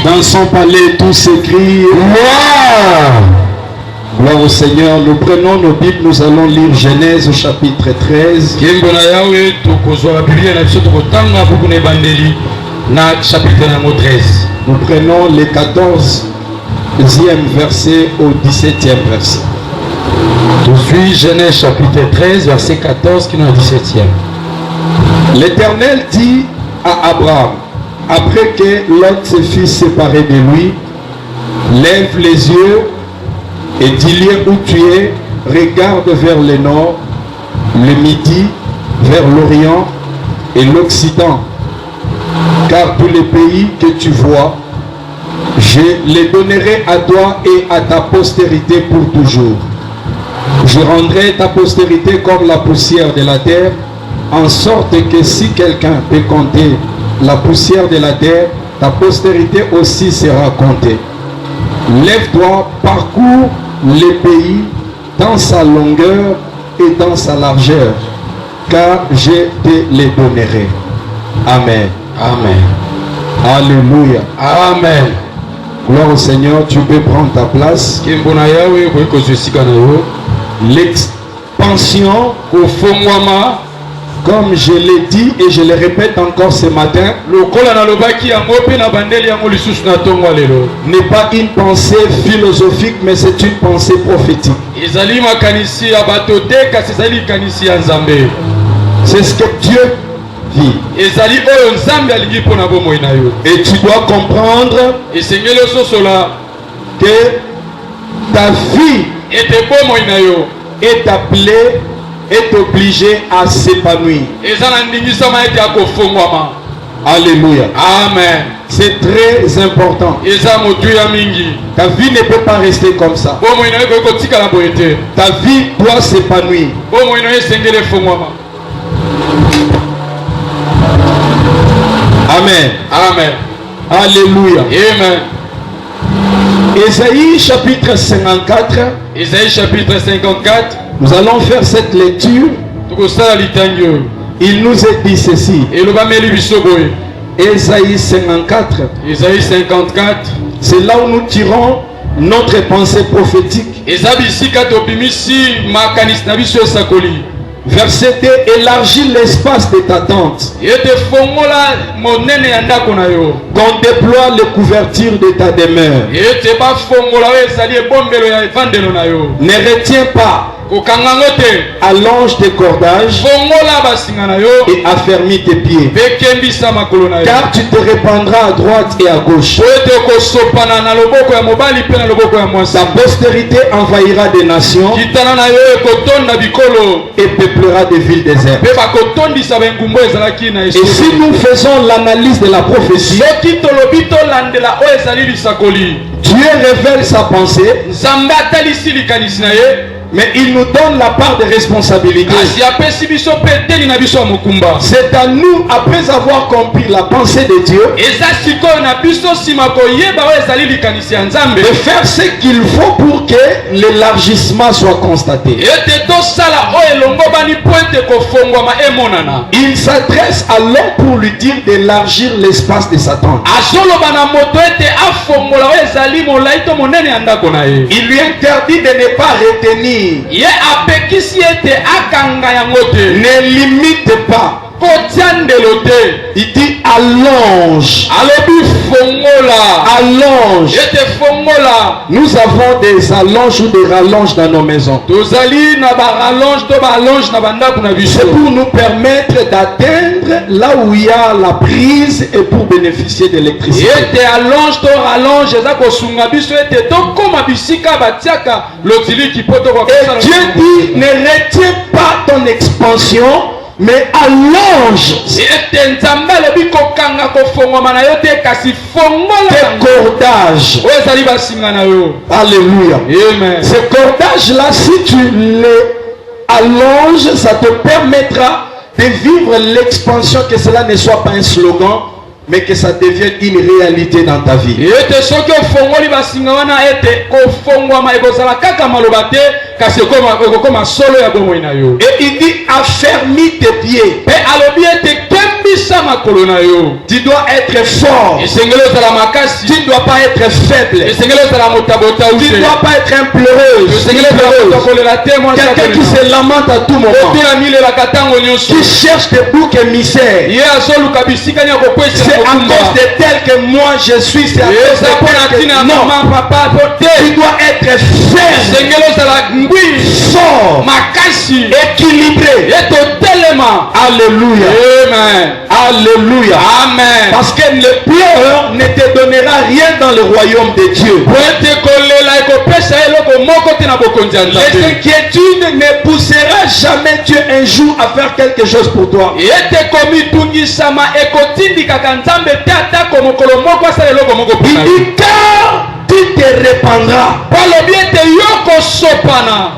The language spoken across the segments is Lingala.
Dans son palais, tout s'écrie Gloire. Gloire au Seigneur. Nous prenons nos Bibles, nous allons lire Genèse au chapitre 13. Nous prenons les 14e verset au 17e verset. Aujourd'hui, Genèse chapitre 13, verset 14 qui est le 17e. L'Éternel dit à Abraham, après que Lot se fut séparé de lui, lève les yeux et dis-lui où tu es, regarde vers le nord, le midi, vers l'orient et l'occident, car tous les pays que tu vois, je les donnerai à toi et à ta postérité pour toujours. Je rendrai ta postérité comme la poussière de la terre, en sorte que si quelqu'un peut compter la poussière de la terre, ta postérité aussi sera comptée. Lève-toi, parcours les pays dans sa longueur et dans sa largeur, car je te les donnerai. Amen. Amen. Alléluia. Amen. Gloire au Seigneur, tu peux prendre ta place. L'expansion, comme je l'ai dit et je le répète encore ce matin, n'est pas une pensée philosophique, mais c'est une pensée prophétique. C'est ce que Dieu dit. Et tu dois comprendre que ta vie est appelée, est obligée à s'épanouir. Alléluia. Amen. C'est très important. Ta vie ne peut pas rester comme ça. Ta vie doit s'épanouir. Amen. Amen. Alléluia. Amen. Ésaïe chapitre 54. Ésaïe chapitre 54. Nous allons faire cette lecture. Il nous est dit ceci. Ésaïe 54. Ésaïe 54. C'est là où nous tirons notre pensée prophétique. Verset 2, élargis l'espace de ta tente. Qu'on déploie les couvertures de ta demeure. Ne retiens pas. Allonge tes cordages et affermis tes pieds, car tu te répandras à droite et à gauche. Ta postérité envahira des nations et peuplera des villes désertes. Et si nous faisons l'analyse de la prophétie, Dieu révèle sa pensée, mais il nous donne la part de responsabilité. C'est à nous, après avoir compris la pensée de Dieu, de faire ce qu'il faut pour que l'élargissement soit constaté. Il s'adresse à l'homme pour lui dire d'élargir l'espace de sa tente. Il lui interdit de ne pas retenir. Ne limite pas. Il dit allonge. Allonge. Nous avons des allonges ou des rallonges dans nos maisons. C'est pour nous permettre d'atteindre là où il y a la prise et pour bénéficier de l'électricité. Et Dieu dit ne retiens pas ton expansion, mais allonge tes cordages. Alléluia. Amen. Ces cordages-là, si tu les allonges, ça te permettra de vivre l'expansion, que cela ne soit pas un slogan, mais que ça devienne une réalité dans ta vie. Et il dit affermis tes pieds. Tu dois être fort. Tu ne dois pas être faible. Tu ne dois pas être un pleureuse. Quelqu'un qui se lamente à tout moment. Qui cherche des boucs émissaires. C'est à cause de tel que moi je suis. C'est à cause de tel que... Non. Tu dois être ferme, fort, équilibré. Alléluia. Amen. Alléluia. Amen. Parce que le pleur ne te donnera rien dans le royaume de Dieu. L'inquiétude ne poussera jamais Dieu un jour à faire quelque chose pour toi. Il dit car tu te répandras.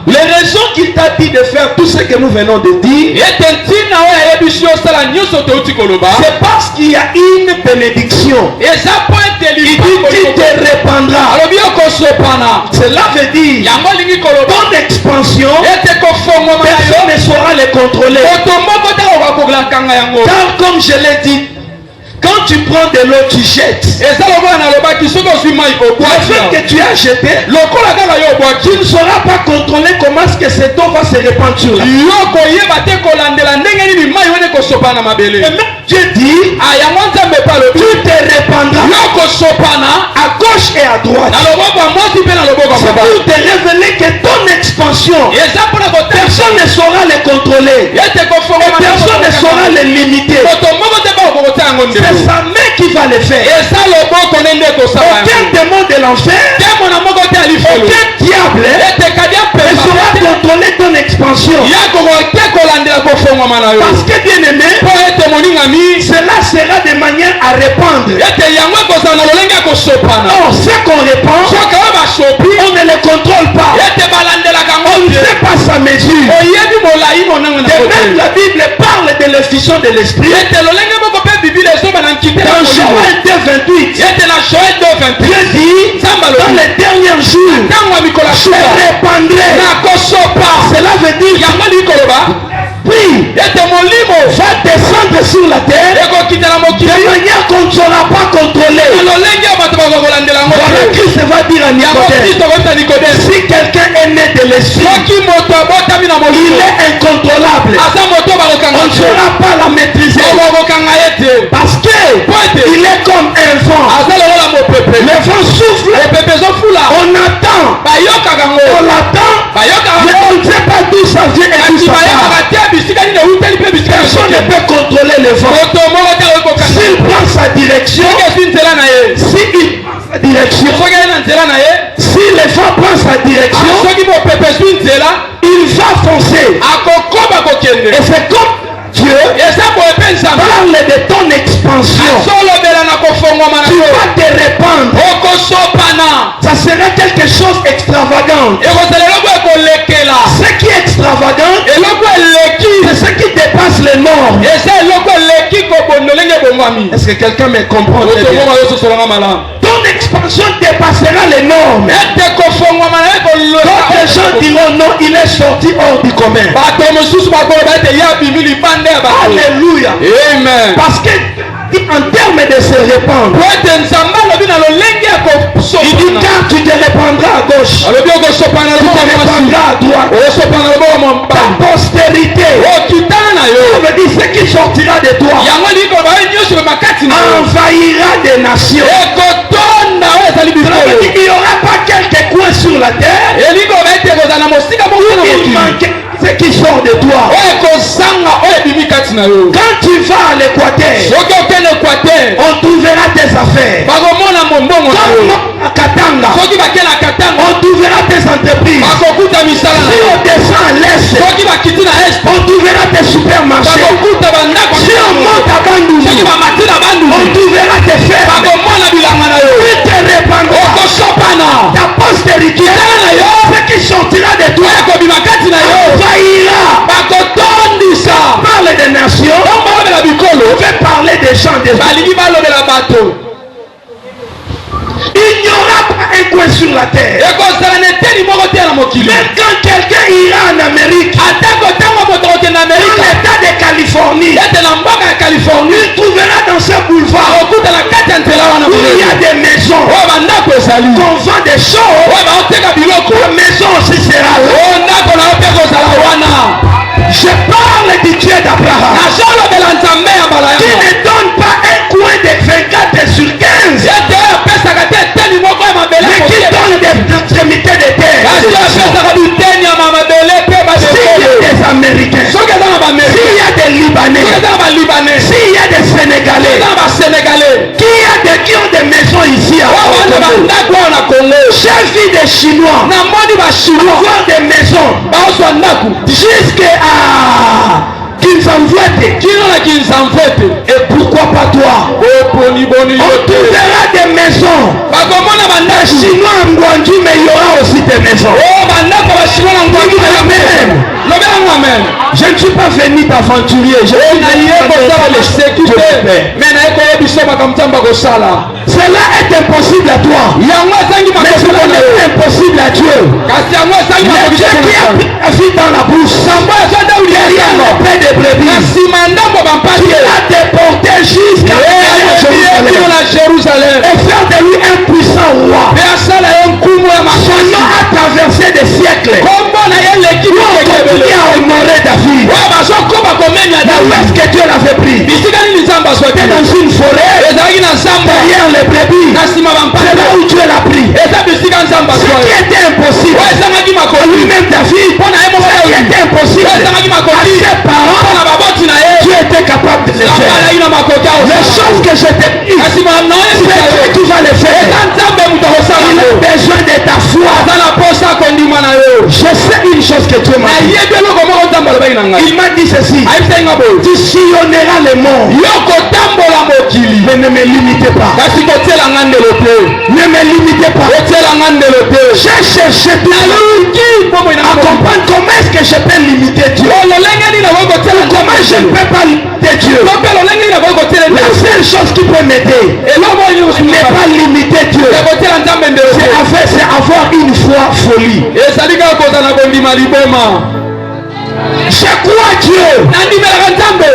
Les raisons qu'il t'a dit de faire tout ce que nous venons de dire, c'est parce qu'il y a une bénédiction. Il dit tu te répandras. Cela veut dire ton expansion, personne ne saura les contrôler. Car comme je l'ai dit, quand tu prends de l'eau, tu jettes. Le fait que tu as jeté, tu ne sauras pas contrôler comment est-ce que cette eau va se répandre sur la terre. Et même Dieu dit, tu te répandras à gauche et à droite. C'est pour te révéler que ton expansion, personne ne saura les contrôler. Et personne ne saura les limiter. C'est sa main qui va le faire. Aucun démon de l'enfer, aucun diable ne saura contrôler ton expansion. Parce que bien aimé, cela sera de manière à répandre. Or, ce qu'on répand, on ne le contrôle pas. On ne fait pas sa mesure. Et même la Bible parle de l'effusion de l'esprit. Dans Joël 2:28, Dieu dit, dans les derniers jours, je répandrai. Cela veut dire, oui, va descendre sur la terre de manière qu'on ne saura pas contrôler. Voilà Christ va dire à Nicodème, si quelqu'un est né de l'esprit, il est incontrôlable. On ne saura pas la maîtriser. Parce qu'il est comme un vent. Le vent souffle, on attend, on l'attend, mais on ne sait pas d'où ça vient et d'où ça part. Personne ne peut contrôler le vent. S'il prend sa direction, si le vent prend sa direction, il va foncer. Et c'est comme Dieu parle de ton expansion. Tu vas te répandre. Ça sera quelque chose d'extravagant. Ce qui est extravagant, c'est ce qui dépasse les normes. Est-ce que quelqu'un me comprend? Ton expansion dépassera les normes. D'autres gens diront non, il est sorti hors du commun. Alléluia. Amen. Parce que en termes de se répandre, il dit car tu te répandras à gauche, tu te répandras à droite, ta postérité, ça veut dire ce qui sortira de toi envahira des nations. Ça veut dire qu'il n'y aura pas quelques coins sur la terre où il manque ce qui sort de toi. Quand tu vas à l'Équateur, on trouvera tes affaires. Quand à Katanga, on trouvera tes entreprises. Si on descend à l'Est, on trouvera tes supermarchés. Si on monte à Bandung, on trouvera tes fermes. Tu te répandras. Ta postérité, ce qui sortira de toi envahira. Parle des nations, on veut parler des gens des autres. Il n'y aura pas un coin sur la terre. Même quand quelqu'un ira en Amérique, l'état de Californie, il trouvera dans ce boulevard où il y a des maisons. Qu'on vend des choses, la maison aussi sera là. Je parle du Dieu d'Abraham qui ne donne pas un coin de 24 sur 15, mais qui donne des extrémités de terre. S'il y a des Américains, s'il y a des Libanais, s'il y a des Sénégalais, qui ont des maisons ici à Congo, j'ai vu des Chinois avoir des maisons jusqu'à et pourquoi pas toi? On trouvera des maisons. Les Chinois en Guangzhou, mais il y aura aussi des maisons. Je ne suis pas venu d'aventurier. Je suis venu cela est impossible à toi. Mais cela est impossible à Dieu. Le Dieu qui a pris la vie dans la bouche. Derrière le paix de brebis. Qui a déporté jusqu'à Jérusalem. Et faire de lui un puissant roi. Son nom a traversé des siècles. Qui a honoré David. Où est-ce que Dieu l'avait pris? C'était dans une forêt. Derrière les brebis. C'est là où Dieu l'a pris. Ce qui était impossible à lui-même David, ce qui était impossible à ses parents, Dieu était capable de le faire. Les choses que je t'ai dit, c'est Dieu qui va le faire. Il a besoin de ta foi. Je sais une chose que Dieu m'a dit. Il m'a dit ceci: tu sillonneras le monde, mais ne me limitez pas. Ne me limitez pas. J'ai cherché tout à comprendre comment est-ce que je peux limiter Dieu. Comment je ne peux pas limiter Dieu. La seule chose qui peut m'aider n'est pas limiter Dieu. C'est avoir une foi folie. Je crois Dieu.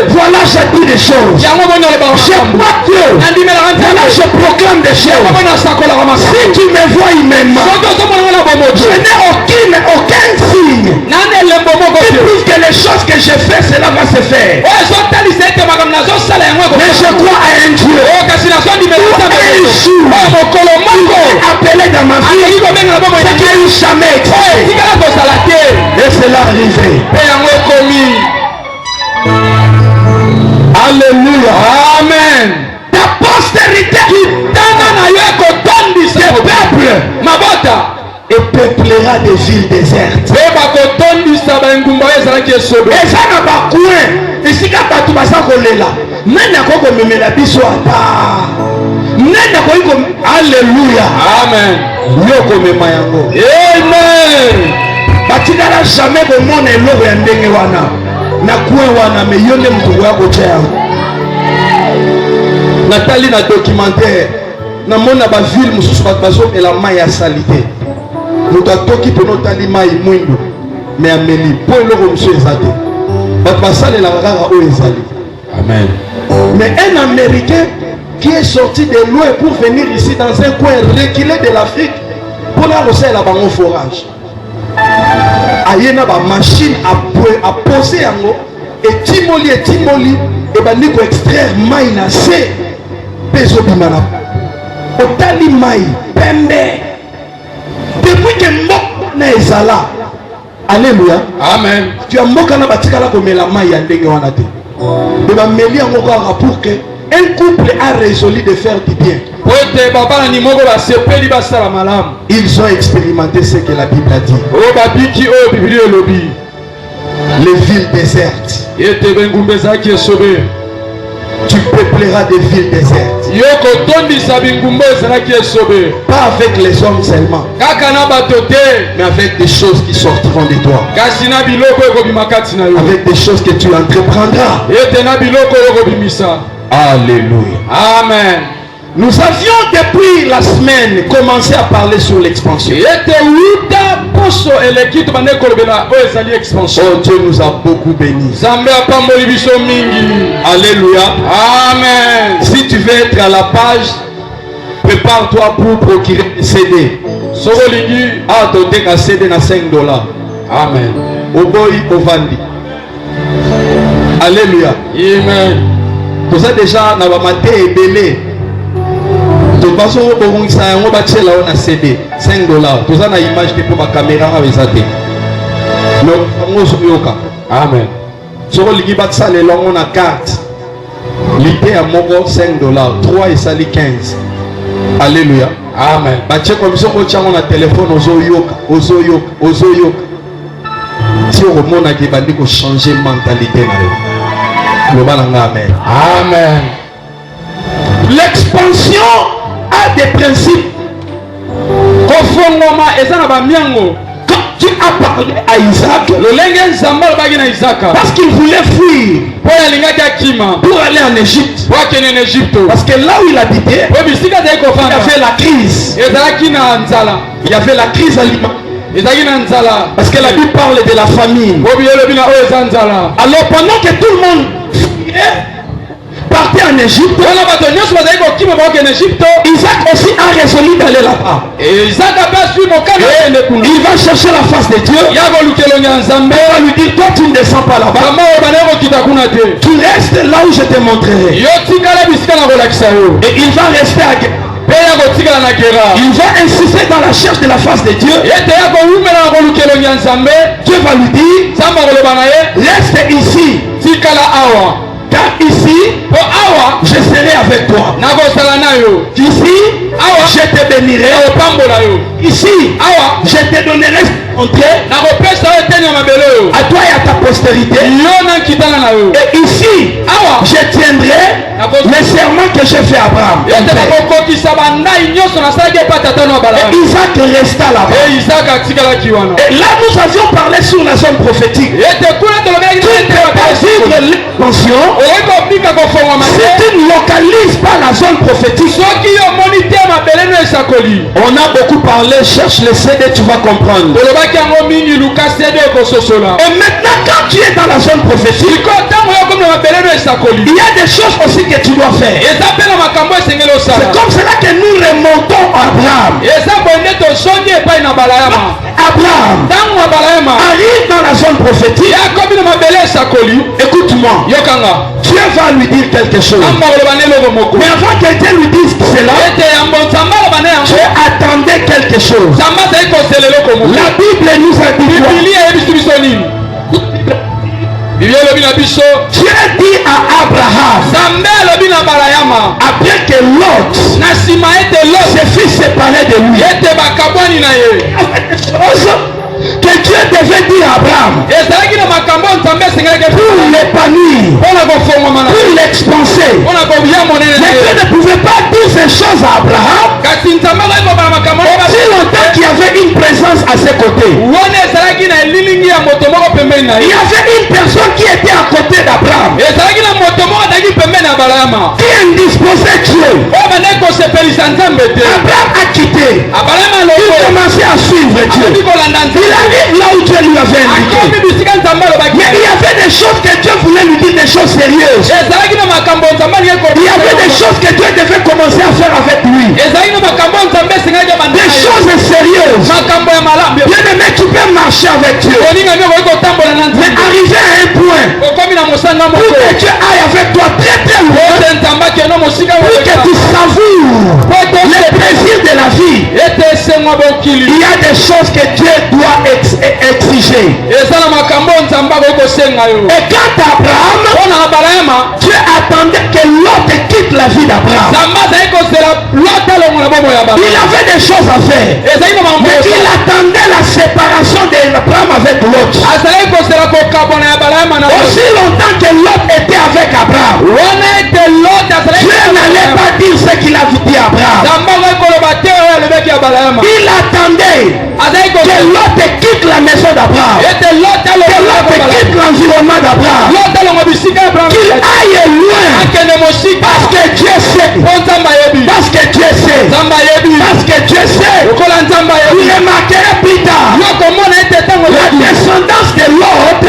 Voilà, j'ai dit des choses. Je crois Dieu. Voilà, je proclame des choses. Si tu me vois humainement, je n'ai aucun signe qui prouve que les choses que je fais, cela va se faire. Mais je crois à un Dieu. Un jour, appelé dans ma vie, ce qui n'a jamais existé. Et cela arrivé. Alléluia. Amen. Ta postérité des peuples et peuplera des villes désertes. Et ça n'a pas coin. Ici, quand tu vas s'encoller alléluia. Amen. Amen. Batikala jamais komona eloko ya ndenge wana na kwe wana me yonde mtungu yako chea natali na documentaire na mona ba ville mususu bazo ela mai ya salite mutu atoki pono tali mai mwindo me ameli po eloko musu ezate bato basalela kaka oyo ezali. Amen. Mais un Américain qui est sorti de loin pour venir ici dans un coin reculé de l'Afrique pour la recelle à bango forage ayena ba machine à poser yango et timoli et bandi ko extraire mai na se peso bimana otali mai pembe depuis que mboka na ezala. Alléluia. Amen. Tu as mboka na batikala ko mela mai ya ndenge wana te de ba meli yango kaka pour que un couple a résolu de faire du bien. Ils ont expérimenté ce que la Bible a dit. Les villes désertes. Tu peupleras des villes désertes. Pas avec les hommes seulement, mais avec des choses qui sortiront de toi. Avec des choses que tu entreprendras. Alléluia. Amen. Nous avions depuis la semaine commencé à parler sur l'expansion. Oh, Dieu nous a beaucoup bénis. Alléluia. Amen. Si tu veux être à la page, prépare-toi pour procurer des CD. Ah, tu as un CD à $5. Amen. Au boy, au vandi. Alléluia. Amen. Tout ça déjà, on va mater et belé. De toute façon, on va tirer là, on a CD. $5. Tout ça, on a image pour ma caméra avec ça. Amen. Sur le ligue, on a carte. L'idée à mon $5. 3 et ça, 15. Alléluia. Amen. Bache comme ça, on a téléphone ozoyoka. Si on remonte à Kibandi, il faut changer mentalité. Amen. Amen. L'expansion a des principes. Quand tu as parlé à Isaac, parce qu'il voulait fuir pour aller en Égypte, parce que là où il habitait, il y avait la crise. Il y avait la crise alimentaire. Parce que la Bible parle de la famine. Alors pendant que tout le monde partait en Égypte, Isaac aussi a résolu d'aller là-bas. Il va chercher la face de Dieu. Il va lui dire, toi tu ne descends pas là-bas. Tu restes là où je te montrerai. Et il va rester à Guérard. Il va insister dans la recherche de la face de Dieu. Dieu va lui dire, reste ici. Car ici, je serai avec toi. Ici, je te bénirai. Ici, je te donnerai entrée à toi et à ta postérité. Et ici, je tiendrai le serment que j'ai fait à Abraham. Et Isaac resta là-bas. Et là, nous avions parlé sur la zone prophétique. L'expansion, si tu ne localises pas la zone prophétique, on a beaucoup parlé, cherche le CD, tu vas comprendre. Et maintenant, quand tu es dans la zone prophétique, il y a des choses aussi que tu dois faire. C'est comme cela que nous remontons à Abraham. Abraham arrive dans la zone prophétique. Écoute-moi. Dieu va lui dire quelque chose. Mais avant que Dieu lui dise cela, Dieu attendait quelque chose. La Bible nous a dit Dieu dit à Abraham, après que Lot se fit séparer de lui, que Dieu devait dire à Abraham pour l'épanouir, pour l'expanser. Mais Dieu ne pouvait pas dire ces choses à Abraham aussi longtemps qu'il y avait une présence à ses côtés. Il y avait une personne qui était à côté d'Abraham, qui indisposait Dieu. Abraham a quitté. Il commençait à suivre Dieu. Il arrive là où Dieu lui avait indiqué. Mais il y avait des choses que Dieu voulait lui dire, des choses sérieuses. Il y avait des choses que Dieu devait commencer à faire avec lui. Des choses sérieuses. Bien aimé, tu peux marcher avec Dieu. Mais arriver à un point pour que Dieu aille avec toi très très loin, pour que tu savoures les plaisirs de la vie. Il y a des choses que Dieu doit exiger. Et quand Abraham, Dieu attendait que l'autre quitte la vie d'Abraham. Il avait des choses à faire, mais il attendait la séparation d'Abraham avec l'autre. Aussi longtemps que l'autre était avec Abraham, Dieu n'allait pas dire ce qu'il avait dit à Abraham. Il attendait Que Lot quitte la maison d'Abraham. Que Lot quitte l'environnement d'Abraham. Qu'il aille loin. Parce que Dieu sait. Parce que Dieu sait. Parce que Dieu sait. Vous remarquerez plus tard. La descendance de Lot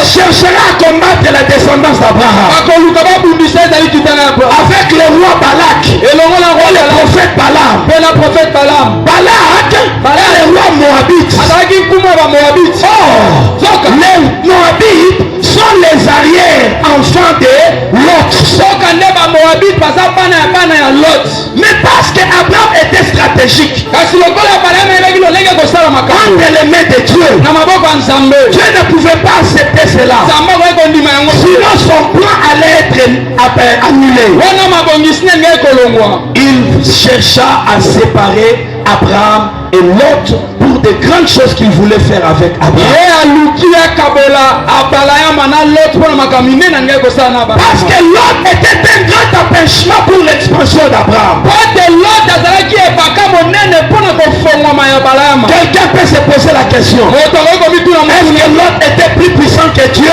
cherchera à combattre la descendance d'Abraham. Avec le roi Balak et le prophète Balaam. Balak est le roi Moabite. Les Moabites sont les arrières enfants de Lot. Mais parce qu'Abraham était stratégique entre les mains de Dieu, Dieu ne pouvait pas accepter cela. Sinon son plan allait être annulé. Il chercha à séparer Abraham et Lot pour de grandes choses qu'il voulait faire avec Abraham. Parce que Lot était un grand empêchement pour l'expansion d'Abraham. Quelqu'un peut se poser la question. Est-ce que Lot était plus puissant que Dieu?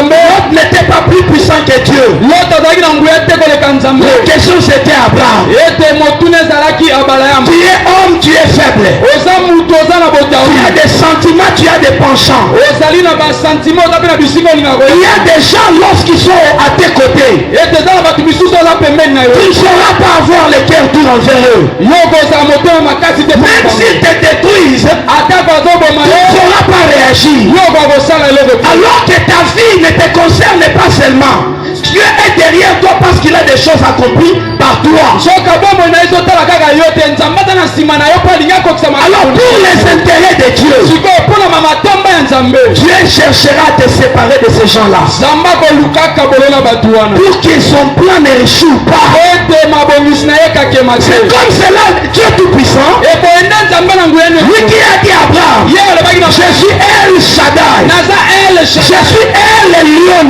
Lot n'était pas plus puissant que Dieu. La question c'était Abraham. Tu es homme, tu es faible. Tu as des sentiments, tu as des penchants. Il y a des gens lorsqu'ils sont à tes côtés, tu ne sauras pas avoir le cœur dur envers eux. Même s'ils te détruisent, tu ne sauras pas réagir. Alors que ta vie ne te concerne pas seulement. Dieu est derrière toi parce qu'il a des choses accomplies par toi. Alors pour les intérêts de Dieu, Dieu cherchera à te séparer de ces gens-là. Pour que son plan ne réchoue pas. C'est comme cela, Dieu Tout-Puissant, lui qui a dit à Abraham, je suis El Shaddai, je suis El Elyon,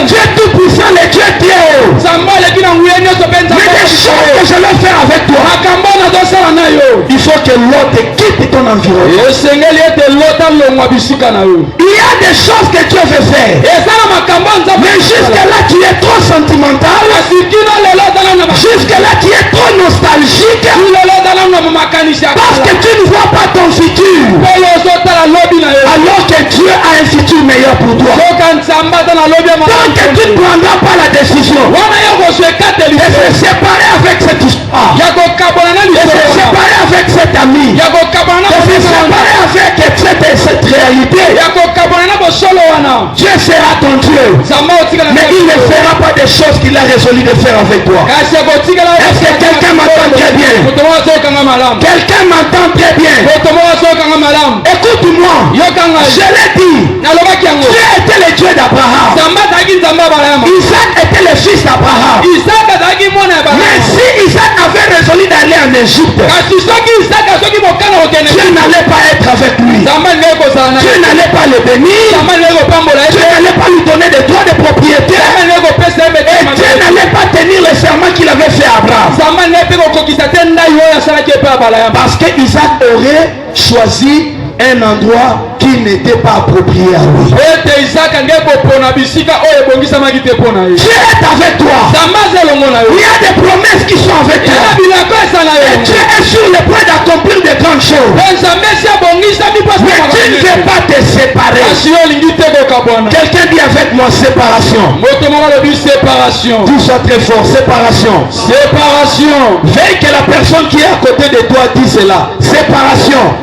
Dieu Tout-Puissant, le Dieu qui est haut. Mais des choses que je vais faire avec toi, il faut que l'autre quitte ton environnement. Il y a des choses que Dieu veut faire, mais jusque-là tu es trop sentimental, jusque-là tu es trop nostalgique, parce que tu ne vois pas ton futur, alors que Dieu a un futur meilleur pour toi. Tant que tu ne prendras pas la décision de se séparer avec cette histoire, de se séparer avec cet ami, de se séparer avec cette réalité, Dieu sera ton Dieu, mais il ne fera pas des choses qu'il a résolu de faire avec toi. Est-ce que quelqu'un m'entend très bien? Quelqu'un m'entend très bien? Écoute-moi, je l'ai dit, Dieu était le Dieu d'Abraham, Isaac était le fils d'Abraham. Mais si Isaac avait résolu d'aller en Égypte, Dieu n'allait pas être avec lui. Dieu n'allait pas le bénir. Dieu n'allait pas lui donner des droits de propriété. Et Dieu n'allait pas tenir le serment qu'il avait fait à Abraham. Parce que Isaac aurait choisi un endroit qui n'était pas approprié à lui. Dieu est avec toi. Il y a des promesses qui sont avec toi. Et Dieu est sur le point d'accomplir de grandes choses. Mais tu ne veux pas te séparer. Quelqu'un dit avec moi séparation. Tout ça très fort. Séparation. Veille que la personne qui est à côté de toi dit cela. Séparation.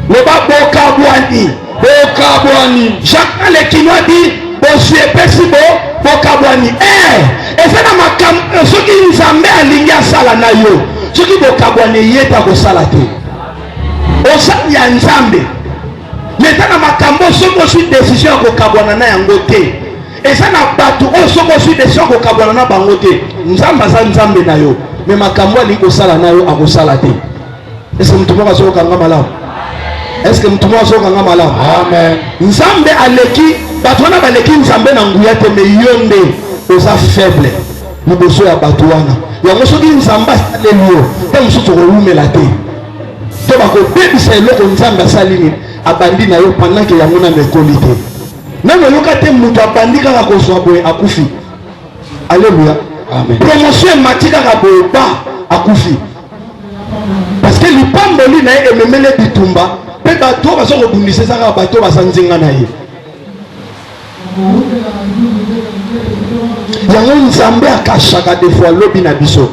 Le bas Bokabwani. J'entends les Kinois dit Bosué Pesibo Bokabwani. Et c'est dans ma cam. Ce qui nous a mis à l'India Salanayo. Ce qui Bokabwani yeta Kosalate. Osa Yanzambe. Maintenant dans ma cambo, ce que je suis décision Bokabwana Yangote. Et ça n'a pas tout. Ce que je suis décision Bokabwana Bangote. Nzamba Zanzambe Nayo. Mais ma cambo liko Salanayo à Kosalate. Est-ce que nous trouvons ça au Kangamala? Est-ce que nous trouvons ça au Kangamala? Amen. Nzambe aleki, batona baleki Nzambe na nguyate me yonde osa faible. liboso ya bato wana yango soki nzambe asaleli yo te mosusu koumela te to bakobebisa eloko nzambe asali nini abandi na yo pendant ke yango nano ekoli te nano oyoka te moto abandi kaka kozwa boye akufi. Alléluia. Amen. Promotion emati kaka boye ba akufi parce que lipamboli na ye ememele bitumba mpe bato baza kobundisa eza kaka bato baza nzinga na ye. Yango nzambe akashaka des fois lobi na biso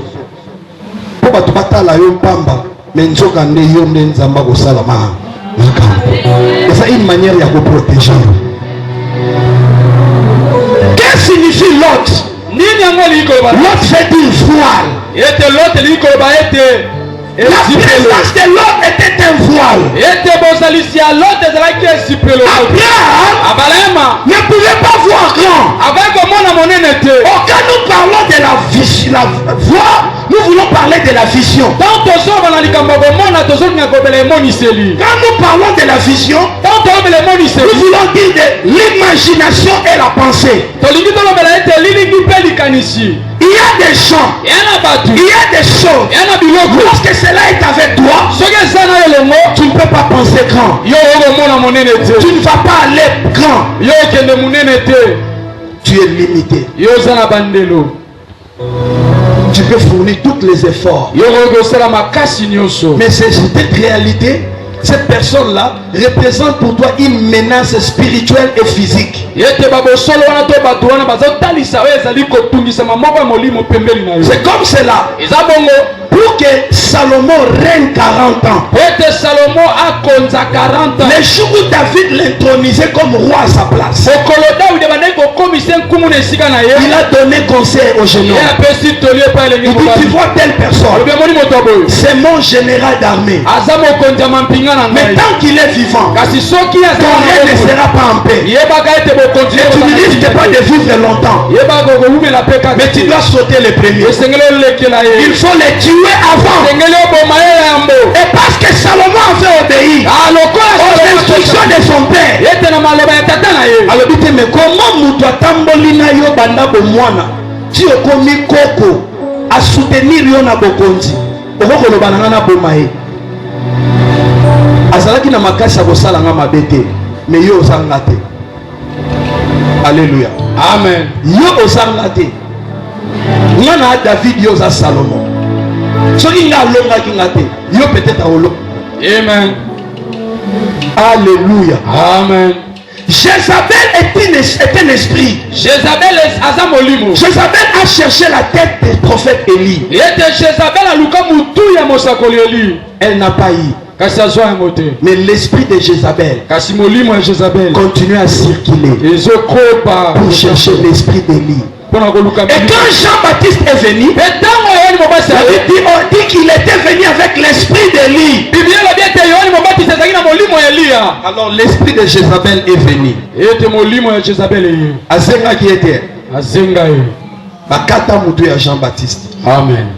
mpo bato batala yo mpamba me nzoka nde yo nde nzambe akosala makambo. Eza une manière ya koprotéger yo. Qu'est-ce que signifie Lot? Lot fait une voile. La présence de Lot était un voile. Abraham ne pouvait pas voir grand. Oh, quand nous parlons de la voix, nous voulons parler de la vision. Quand nous parlons de la vision, nous voulons dire de l'imagination et la pensée. Il y a des gens, il y a des choses. Lorsque cela est avec toi, tu ne peux pas penser grand. Tu ne vas pas aller grand. Tu es limité. Tu peux fournir tous les efforts. Mais c'est cette réalité. Cette personne-là représente pour toi une menace spirituelle et physique. C'est comme cela. Pour que Salomon règne 40 ans. Les jours où David l'intronisait comme roi à sa place, il a donné conseil au général. Il dit, tu vois telle personne, c'est mon général d'armée. Mais tant qu'il est vivant, ton règne ne sera pas en paix. Et tu ne risques pas de vivre longtemps. Mais tu dois sauter les premiers. Il faut les tuer avant. Et parce que Salomon avait obéi aux instructions de son père. Alors dites, mais comment nous doit tambolina yo banda bomwana ti okomi koko a soutenir yo na bokonzi okoko lo bananga na bomae azalaki na makasi akosala nga mabe te mais yo ozanga te. Alléluia. Amen. Yo ozanga te nga na David yo oza Salomon soki nga alongaki nga te yo peut-être aolo. Amen. Alléluia. Amen. Jézabel est un esprit. Jézabel a cherché la tête du prophète Élie. Elle n'a pas eu. Mais l'esprit de Jézabel continue à circuler pour chercher l'esprit d'Élie. Et quand Jean-Baptiste est venu, on dit qu'il était venu avec l'esprit d'Élie. Alors l'esprit de Jézabel est venu. Azenga qui était Bakata mutu ya Jean-Baptiste. Amen.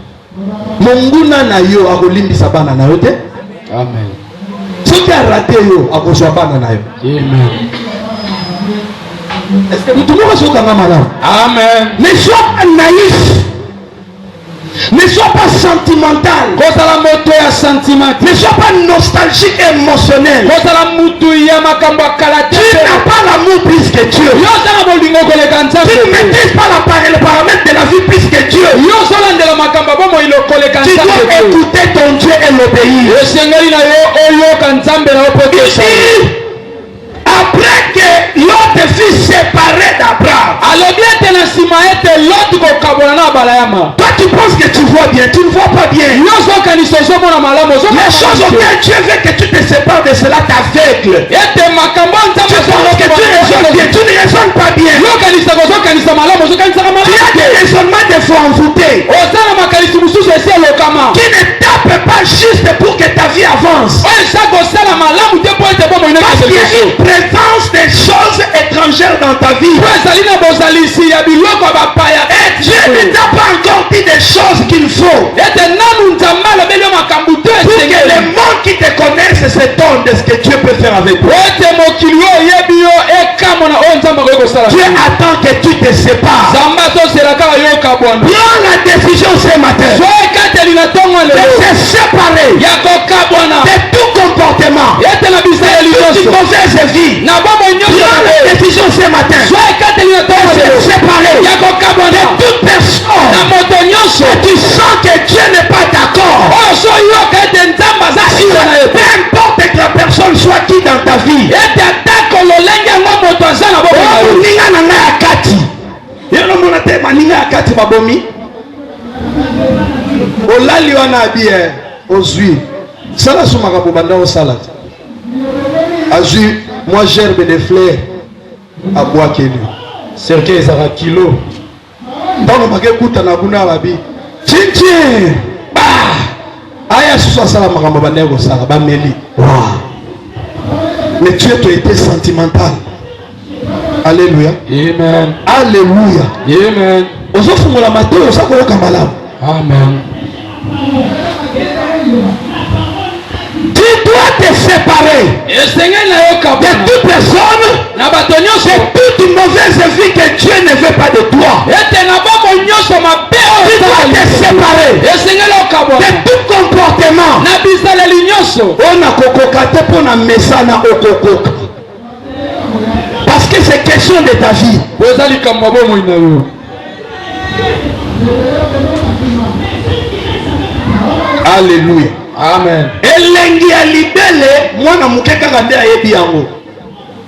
Monguna na yo akolimbisa bana na yo te. Amen. Soki arate yo akozwa bana na yo. Amen. Est-ce que tout le monde est malade? Amen. Ne sois pas naïf. Ne sois pas sentimental. Ne sois pas nostalgique et émotionnel. Tu n'as pas l'amour plus que Dieu. Tu ne maîtrises pas le paramètre de la vie plus que Dieu. Tu dois écouter ton Dieu et l'obéir. Après que l'autre fut séparé d'Abraham, toi tu penses que tu vois bien, tu ne vois pas bien. Les choses auxquelles Dieu veut que tu te sépares de cela t'aveugle. Tu penses que tu raisonnes bien, tu ne raisonnes pas bien. Tu as des raisonnements des fois envoûtés qui ne tapent pas juste pour que ta vie avance. Parce qu'il y a une présence des choses étrangères dans ta vie. Et Dieu ne t'a pas encore dit des choses qu'il faut pour que le monde qui te connaissent s'étonnent de ce que Dieu peut faire avec toi. Dieu attend que tu te sépares. Prends la décision ce matin de se séparer de tout comportement, de toute mauvaise vie. Prends la décision ce matin de se séparer de toute personne que tu sens que Dieu n'est pas d'accord. Peu importe que la personne soit qui dans ta vie. Olali wana bien ozui sala sumaka bobanda o salade azui moi gerbe de fleurs à bois kenu cercle ezaka kilo ntango bakekuta na kuna babi tchin ba aya susu asala makambo banda kosala bameli mais tu as été sentimental. Alléluia. Amen. Alléluia. Amen. Ozofungola mateo osakoyoka malamu. Amen. Tu dois te séparer de toute personne, de toute mauvaise vie que Dieu ne veut pas de toi. Tu dois te séparer de tout comportement. Parce que c'est question de ta vie. Alléluia. Amen. Elengi a libéré moi na muke kaka nde ayebi yango.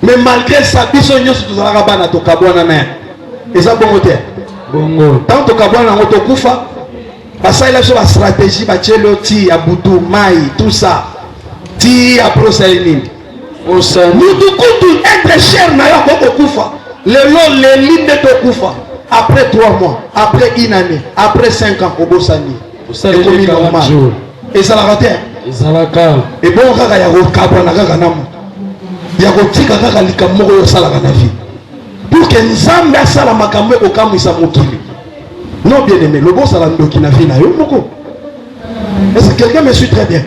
Mais malgré ça biso nyonso tozalaka bana tokabwana na. Eza bongo te. Bongo. Tant tokabwana ngo tokufa. Basa ila so la stratégie ba chelo ti ya butu mai tout ça. Ti ya prosaline. Osani. Mutu kutu être cher na yo ko kufa. Lelo le linde to kufa. Après 3 mois, après 1 année, après 5 ans au Bosani. C'est comme normal. Et ça la raté. Et bon kaka ya kokabwana kaka namu. Ya kotika kaka likamoko yo sala kana vie. Pour que nzambe asala makambo okamwisa mokili. Non bien aimé, le bon sala ndoki na vie na yo moko. Est-ce que quelqu'un me suit très bien?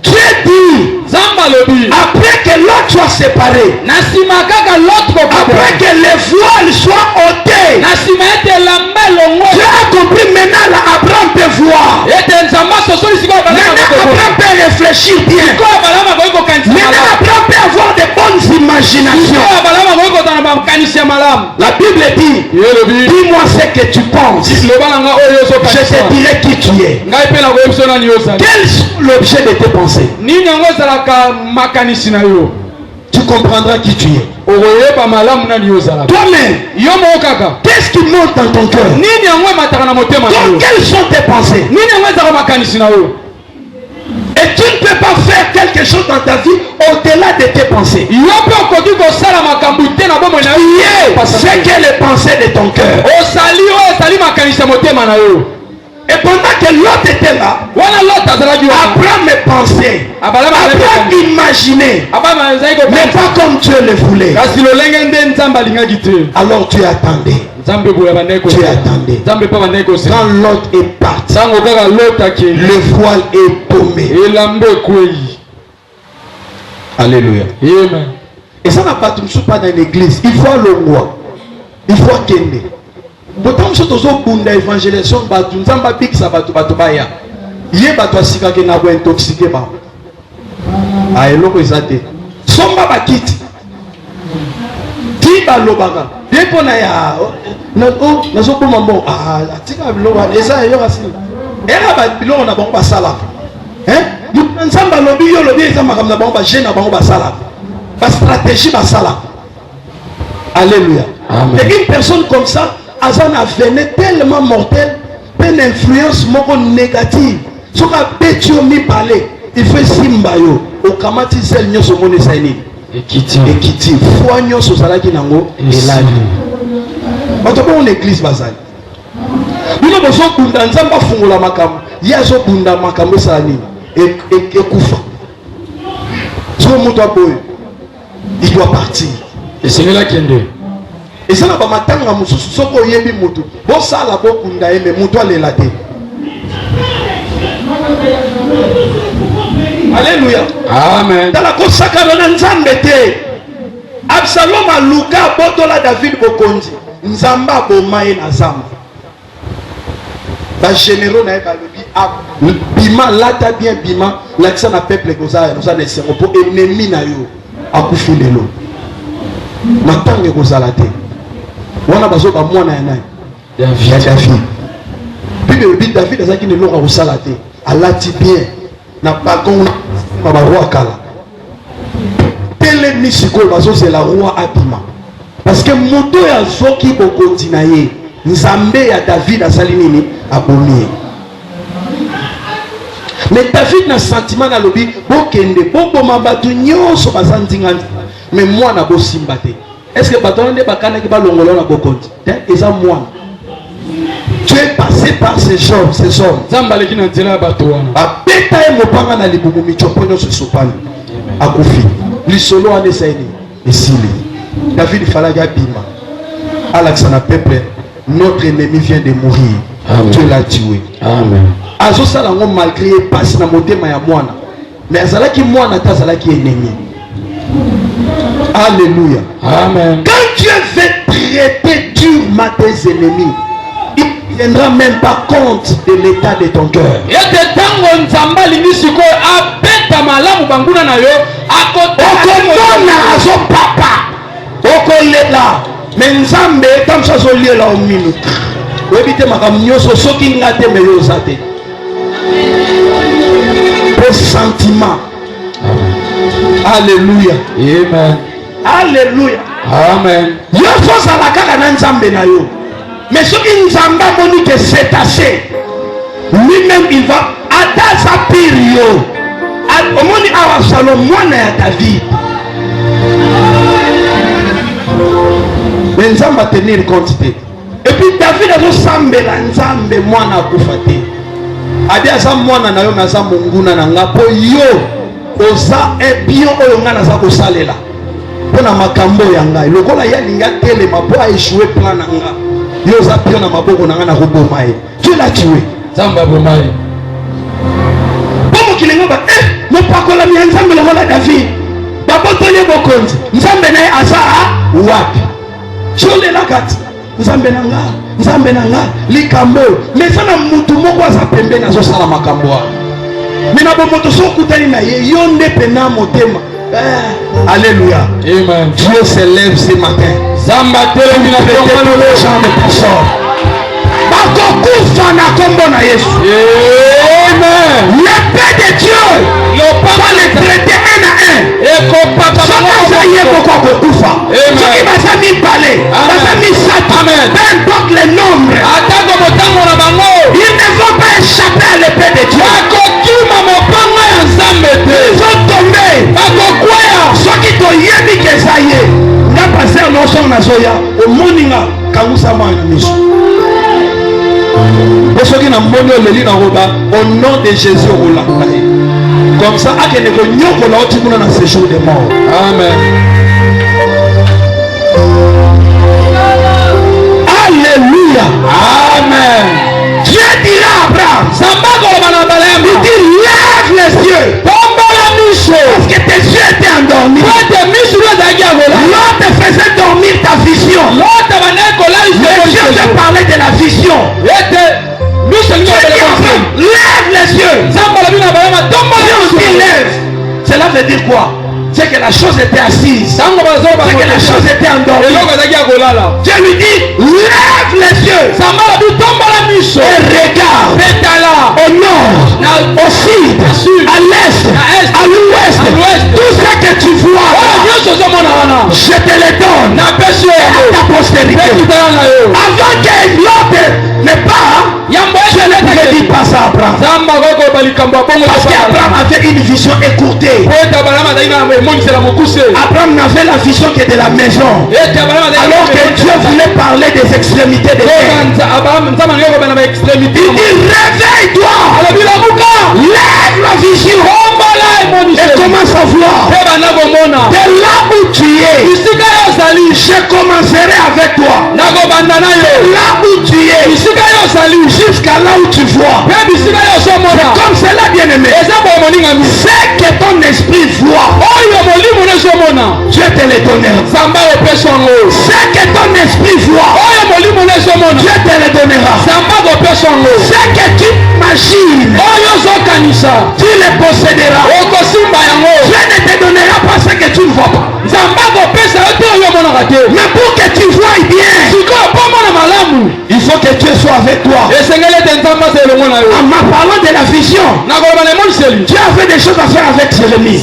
Dieu dit après que l'autre soit séparé, après que les voiles soient ôtées, Dieu a compris maintenant Abraham peut voir. Maintenant Abraham peut réfléchir bien. Maintenant Abraham peut avoir de bonnes imaginations. La Bible dit, dis-moi ce que tu penses, je te dirai qui tu es. Quel est l'objet de tes pensées? Tu comprendras qui tu es. Toi-même, qu'est-ce qui monte dans ton cœur? Donc, quelles sont tes pensées? Et tu ne peux pas faire quelque chose dans ta vie au-delà de tes pensées. C'est que les pensées de ton cœur. Et pendant que l'autre était là, Abraham pensait, Abraham imaginait, mais pas comme Dieu le voulait. Alors tu attendais. Tu attendais. Quand l'autre est parti, le voile est tombé. Alléluia. Et ça n'a pas tout pas dans l'église. Il faut le roi. Il faut qu'il ait. Pourtant, je suis bunda évangélisation, nous sommes big sabato batubaya. Yé bato asika ke na ko intoxiqué ba. Ah eloko ezate. Somba bakiti. Ti ba lobaka. Depo na ya na so ko mambo atika biloko eza yo kasi. Era ba biloko na bango basala. Nzamba lobi yo lobi eza makamna bango ba jeune na bango basala. Ba stratégie basala. Alléluia. Et une personne comme ça Azan a venu tellement mortel, une influence négative. Ce qu'on a pétio mi parler, il fait simbayo. Au kamati sel nyo somone saini. Ekiti. Foi nyo so salaki nango elali. Otoba on église bazali. Bino boso kunda nzamba fungola makambo. Yazo kunda makambo salani. Ekufa. So muto aboy. Il doit partir. Et c'est là qu'il est. Et ça n'a pas matanga mususu soko yebi mutu. Bo sala bo kunda eme mutu alela te. Alléluia. Amen. Dans la consacration de Nzambe te. Absalom a Luka botola David bokonzi. Nzamba bomaye na zamba. Ba généraux na balobi bima lata bien bima l'accent na peuple goza nous a laissé pour ennemi na yo akufi lelo. Matange kozala te. Wana bazo ba mwana ya nani? David. Puis le but David azaki ne loka kosala te. Alati bien na bakon na ba roi kala. Tele misiko bazo c'est la roi abima. Parce que moto ya zoki bokonzi na ye. Nzambe ya David asali nini abomi. Mais David na sentiment na lobi bokende boboma batu nyonso bazandinga. Mais moi na bo simbate. Est-ce que bato nde bakana ki balongolo na bokonzi? Eza moi. Tu es passé par ces hommes, ces hommes. Zamba leki na nzela bato wana. Abeta e mopanga na libumu michoponyo se sopani. Akufi. Lisolo ane saini esili. David fallait abima. Alaxana peuple, notre ennemi vient de mourir. Amen. Dieu l'a tué. Amen. Azo salango malgré passe na motema ya mwana. Mais azalaki mwana ta azalaki ennemi. Alléluia. Amen. Quand Dieu veut traiter durement tes ennemis, il ne tiendra même pas compte de l'état de ton cœur. Yete tango nzamba limisiko abeta malamu banguna na yo akotomona azo papa okolela mais nzambe comme ça zo liela au minute webite makam nyoso soki ngate me yo zate pour sentiment. Alléluia. Amen. Alléluia. Amen. Yo faut la kaka na nzambe na yo. Mais soki nzamba moni que c'est assez. Lui-même il va ata sa pire yo. Omoni awa Salom mwana ya David. Mais nzamba tenir compte. Et puis David a sambela nzambe mwana akufate. Adi aza mwana na yo naza munguna na ngapo yo oza ebion oyo nga naza kosalela pona makambo ya ngai lokola ya linga telema po a échoué plan na nga yo oza pion na maboko na nga na koboma ye tu l'as tué nzambe aboma ye bomo kilenga ba mopakolami ya nzambe lokola David babotoli bokonzi nzambe na ye aza wapi tiolela kati nzambe na nga likambo mais sana mutu moko aza pembeni azosala makambo wana mina bomoto sokutani na ye yo nde pena motema. Alléluia. Amen. Dieu se lève ce matin. Zamba telemi na tombe le gens de personne. Bakokufa na kombo na Yesu. Amen. Le paix de Dieu va les traiter un à un. Eko papa bako yeko kwa kokufa. Soki basami parler, basami sata. Peu importe le nombre. Atako motango na bango. Ils ne vont pas échapper à l'épée de Dieu. Bakokima mopanga ya Nzambe te. Ils vont tomber. Bakokwaya. Soki toyebi kezaye. Nga passer no son na zoya. O moninga kangusa mwana miso. Soki na mboni oleli na roba au nom de Jésus olanda. Comme ça akene ko nyoko la otikuna na séjour de mort. Amen. Alléluia. Amen. Dieu dira à Abraham, il dit lève les yeux. Parce que tes yeux étaient endormis. L'on te faisait dormir ta vision. Mais Dieu te parlait de la vision. Lève les yeux. Dieu aussi lève. Cela veut dire quoi? C'est que la chose était assise. C'est que la chose était endormie. Dieu lui dit lève les yeux et regarde au nord, au sud, à l'est, à l'ouest. Tout ce que tu vois là, je te le donne à ta postérité. Avant que l'autre ne part, je ne dis pas ça à Abraham. Parce qu'Abraham avait une vision écourtée. Abraham n'avait la vision que de la maison. Alors que Dieu voulait parler des extrémités de terre. Il dit réveille-toi. Lève la vision. Et commence à voir. De là où tu es, je commencerai avec toi. De là où tu es, jusqu'à là où tu vois. C'est comme cela, bien-aimé. C'est que ton esprit voit. Dieu te le donnera. C'est que ton esprit voit. Dieu te le donnera. C'est que tu imagines. Tu le posséderas. Dieu ne te donnera pas ce que tu ne vois pas. Mais pour que tu voies bien, il faut que Dieu soit avec toi. En me parlant de la vision, Dieu a fait des choses à faire avec Jérémie.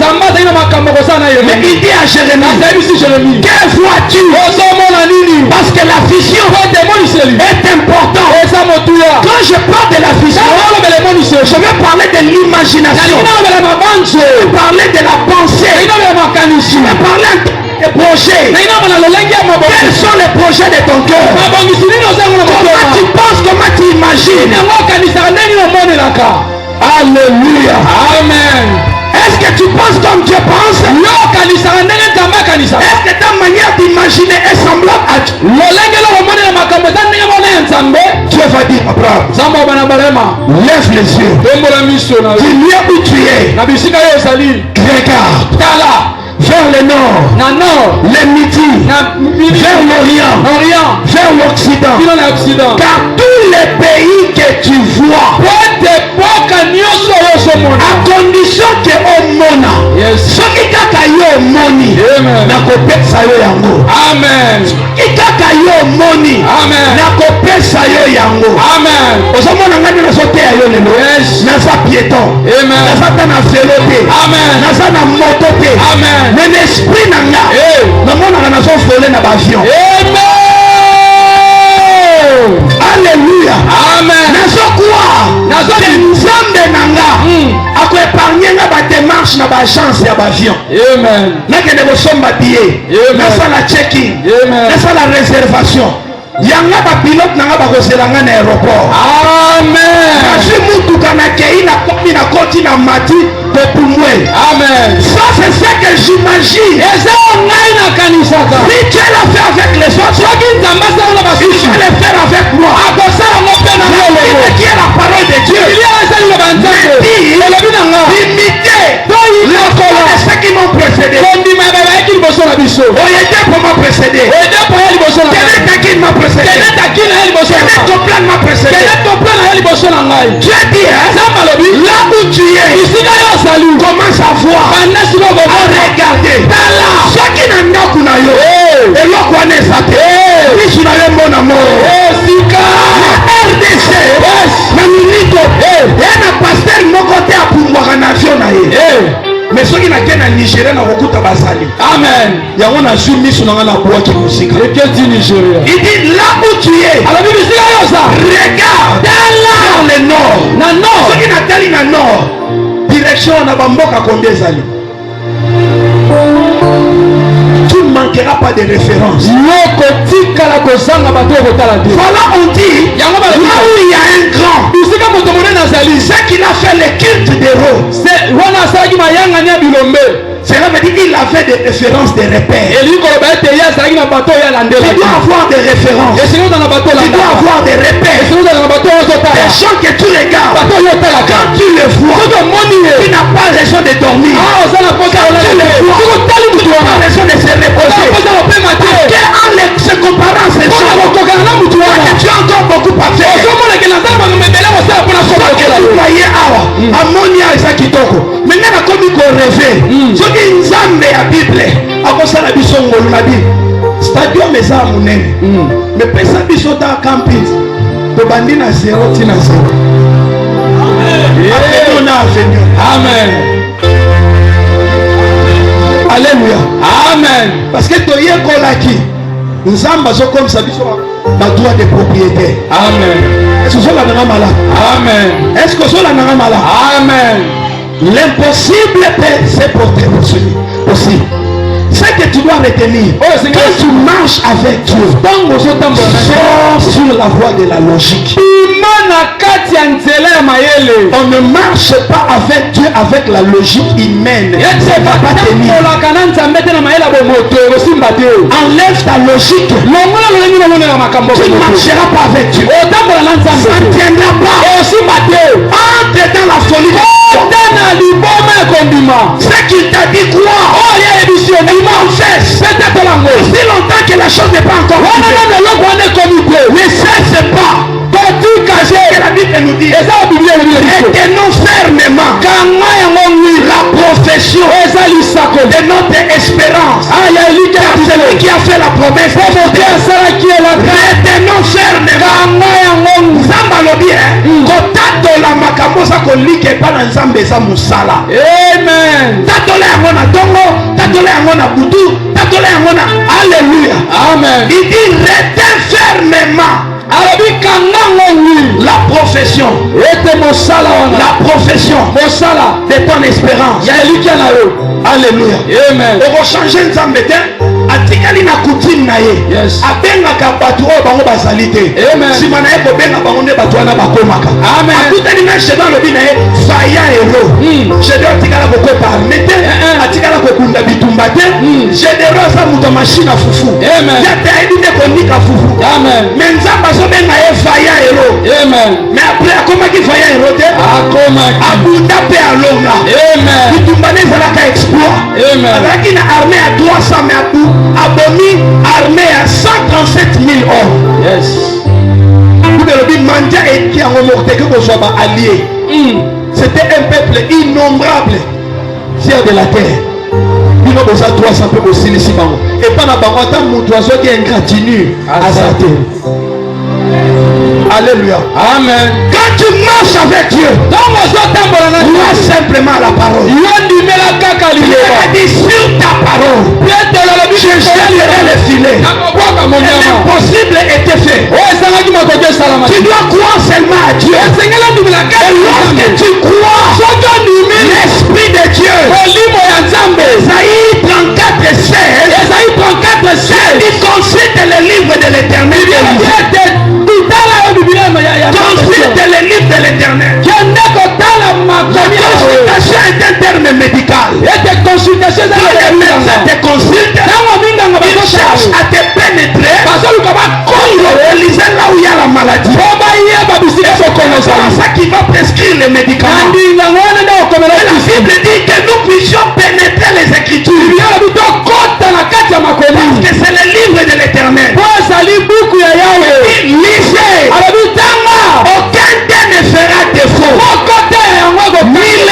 Mais il dit à Jérémie, que vois-tu? Parce que la vision est importante. Quand je parle de la vision, je vais parler de l'imagination. Je vais parler de la pensée. Je vais parler des projets. Quels sont les projets de ton cœur? Comment tu penses, comment tu imagines? Alléluia. Amen. Est-ce que tu penses comme Dieu pense? Est-ce que ta manière d'imaginer est semblable à Dieu? Dieu va dire Abraham, lève les yeux. Du lieu où tu es, regarde vers le nord, le midi, vers l'Orient, vers l'Occident. Car tous les pays que tu vois, à condition que omona, soki kaka yo omoni, nakopesa yo yango. Amen. Soki kaka yo omoni, nakopesa yo yango. Amen. Ozomona ngani nazoteya yo lelo. Naza piéton. Naza ta na vélo te. Naza na moto te. Mais l'esprit nanga, namonaka nazovole na bavion. Alléluia. Amen. Nazokuwa nzambe nanga akoépargne nga badémarche na baagence ya bavion. Amen. Nakende kosomba billet, nasala check-in, nasala réservation. Yanga bapilote nanga bakozela nga na aéroport. Amen. Kasi mutuka nakei nakomi nakoti na mati popumwe. Amen. Ça c'est ce que j'imagine. Si Dieu l'a fait avec les autres, il va le faire avec moi. Qui est la parole de Dieu? Imitez ceux qui m'ont précédé. Oyez pour m'a précédé. Quel est ta qui m'a précédé? Quel est ton plan m'a précédé? Dieu dit, là où tu es, commence à voir, à regarder. Ce qui n'a pas de yo, et l'eau qu'on est saté, oui, je n'avais mon amour. RDC, Naminito, et un pasteur mon côté à pouvoir en avion. Mais ceux qui n'ont qu'un Nigérien n'a pas de basali. Amen. Il y a un azumi sur la boîte de musique. Il dit là où tu es. Alors, regarde vers le nord. Ceux qui n'ont pas le nord. Direction na bamboka combien d'années? Tu ne manqueras pas de référence. Voilà, on dit là où il y a un grand, c'est qu'il a fait le culte des héros. Cela veut dire qu'il avait des références, des repères. Tu dois avoir des références. Tu dois avoir des repères. Des gens que tu regardes. Quand tu les vois, tu n'as pas raison de dormir. Quand tu les vois, tu n'as pas raison de se reposer. Parce qu'en se comparant à ces gens, tu as encore beaucoup à faire. Ammonia eza kitoko. Maintenant nakomi ko rêver. Soki nzambe ya Bible akosala biso ngolu na bi. Stadium eza munene. Mais pesa biso ta camping. To bandi na 0 tina 0. Amen. Alléluia. Amen. Parce que to yekolaki nzamba zo comme ça biso ba droit de propriété. Amen. Est-ce que cela n'a malade? Amen. Est-ce que cela n'a malade? Amen. L'impossible c'est possible. Ce que tu dois retenir, quand tu marches avec Dieu, sors sur la voie de la logique. On ne marche pas avec Dieu avec la logique humaine. Ça ne va pas tenir. Enlève ta logique. Tu ne marcheras pas avec Dieu. Sans te la chose n'est pas encore quittée. Ne cesse pas. Que la Bible nous dit, retenons fermement la profession de notre espérance. Car celui qui a fait la promesse, retenons fermement. Zamba lobi kotatola makambo za kolike pa na nzambe za musala. Amen. Tatola yango na tongo, tatola yango na butu, tatola yango na alléluia. Amen. Il dit retiens fermement la profession, la profession de ton espérance. Alléluia. Amen. On va changer nzambe te atikali na coutume na ye. Abengaka batu oyo bango bazali te. Sima na ye kobenga bango nde batu wana bakomaka. Akutani na Gédéon lobi na ye vaillant héros. Gédéon atikala kokopa arme te, atikala kokunda bitumba te. Gédéon aza mutu machine a fufu. Yate ayebi nde konika fufu. Mais nzambe azobenga ye vaillant héros. Mais après akomaki vaillant héros te, abunda pe alonga. Bitumba ne ezalaka exploit. Azalaki na armée à 300 mais abomi armée à 137 000 hommes. Yes. C'était un peuple innombrable, fier de la terre. Il y a 300 peuples aussi ici. Et pas dans le oiseau qui est ingratinu à sa terre. Alléluia. Amen. Quand tu marches avec Dieu, crois simplement la parole. Il a dit sur ta parole, je jetterai le filet. L'impossible était fait. Tu dois croire seulement à Dieu. Et lorsque tu crois, l'Esprit de Dieu, Esaïe 34:16, il consulte le livre de l'Éternel. Consulte le livre de l'Éternel. La consultation est un terme médical. Le médecin te consulte. Il cherche à te pénétrer pour localiser là où il y a la maladie. C'est ça qui va prescrire les médicaments. La Bible dit que nous puissions pénétrer les Écritures. Parce que c'est le livre de l'Éternel. Lisez. Aucun d'eux ne fera défaut. Mille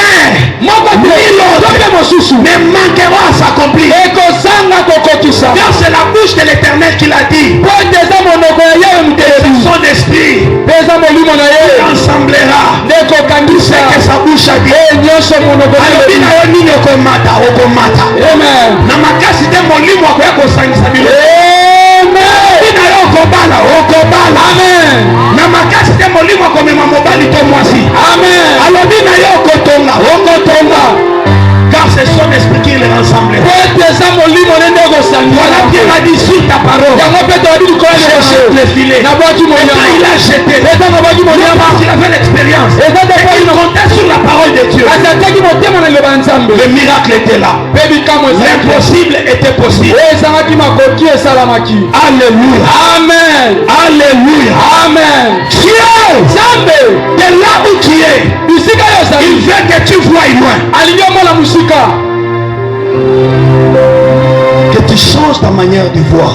ne manqueront à s'accomplir. Car c'est la bouche de l'Éternel qui l'a dit. Son esprit ensemblera tout ce que sa bouche a dit. Car c'est son esprit qui les rassemble. Voilà Dieu a dit sur ta parole. Je jette le filet. Il a jeté. Il avait l'expérience. Il comptait sur la parole de Dieu. Le miracle était là. L'impossible était possible. Alléluia. Amen. Alléluia. Amen. Dieu, de là où tu es, il veut que tu voies loin. Que tu changes ta manière de voir.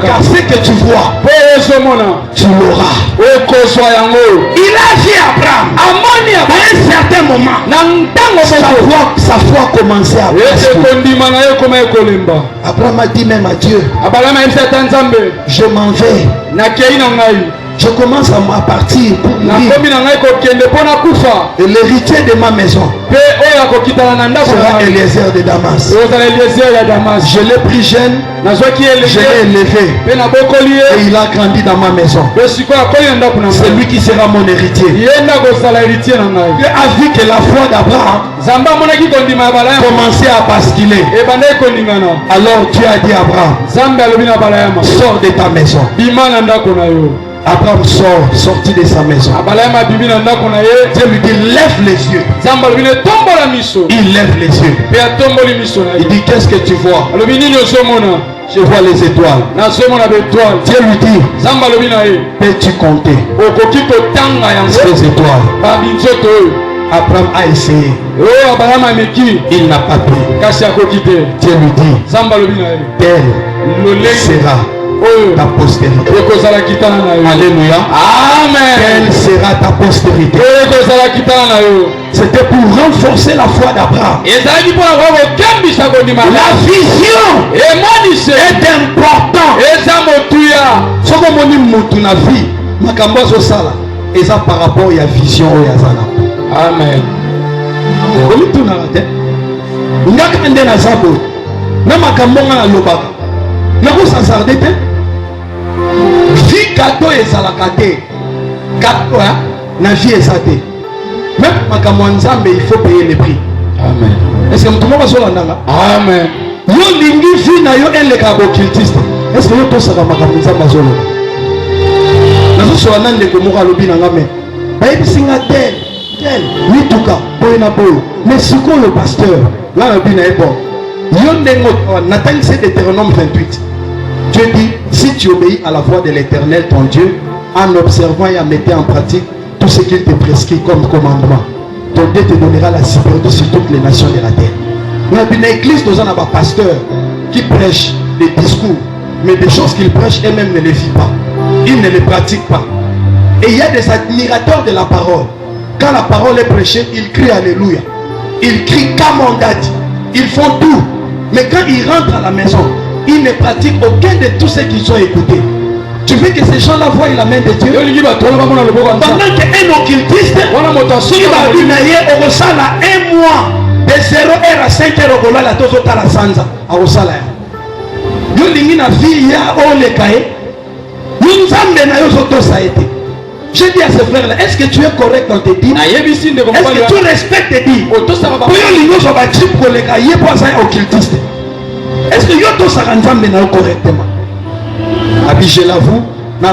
Car ce que tu vois, tu l'auras. Il a dit à Abraham, à un certain moment, sa foi commençait à basculer. Abraham a dit même à Dieu, je m'en vais. Je commence à partir pour mourir. Et l'héritier de ma maison sera Eliezer de Damas. Je l'ai pris jeune, je l'ai élevé et il a grandi dans ma maison. C'est lui qui sera mon héritier. Dieu a vu que la foi d'Abraham commençait à basculer. Alors Dieu a dit à Abraham, sors de ta maison. Abraham sorti de sa maison. Dieu lui dit, lève les yeux. Il lève les yeux. Il dit, qu'est-ce que tu vois? Je vois les étoiles. Dieu lui dit, peux-tu compter ces étoiles? Abraham a essayé. Il n'a pas pu. Dieu lui dit, tel sera ta postérité. Alléluia. Amen. Quelle sera ta postérité? C'était pour renforcer la foi d'Abraham. La vision est importante. Ce que mon mutu na vie, makambo zo sala, eza par rapport à la vision au yazana. Amen. Komi tuna rate. Ngaka ndena zabo. Na makambo ngana lobaka. Na ko sansarde te. Vie cadeau ezalaka te. Cadeau na vie ezate. Même makambo nzambe il faut payer le prix. Amen. Est-ce que mutu moko sola ndanga? Amen. Yo lingi vie na yo eleka occultiste. Est-ce que yo tosaka makambo nzambe azolo? Nazo sola nande ko moko alobi nanga me. Bayebisinga tel mituka boye na boye. Mais sikoyo pasteur, là na bina ebo. Yo ndengo natangise Deutéronome 28. Dieu dit, si tu obéis à la voix de l'Éternel, ton Dieu, en observant et en mettant en pratique tout ce qu'il te prescrit comme commandement, ton Dieu te donnera la sécurité sur toutes les nations de la terre. Dans l'église, nous avons un pasteur qui prêche des discours, mais des choses qu'il prêche, eux-mêmes ne les vivent pas. Ils ne les pratiquent pas. Et il y a des admirateurs de la parole. Quand la parole est prêchée, ils crient Alléluia. Ils crient Kamondadi. Ils font tout. Mais quand ils rentrent à la maison, ils ne pratiquent aucun de tous ceux qui sont écoutés. Tu veux que ces gens-là voient la main de Dieu? Pendant qu'un occultiste, il va dire au Rosala un mois de 0h à 5h au Gola, la Tozota la Sanza à Rosala. Yo lingi na vie ya olekae. Yo nzambe na yo zoto ça été. Je dis à ce frère-là, est-ce que tu es correct dans tes dits? Est-ce que tu respectes tes dits? Est-ce que tu es correctement? Je l'avoue, je ne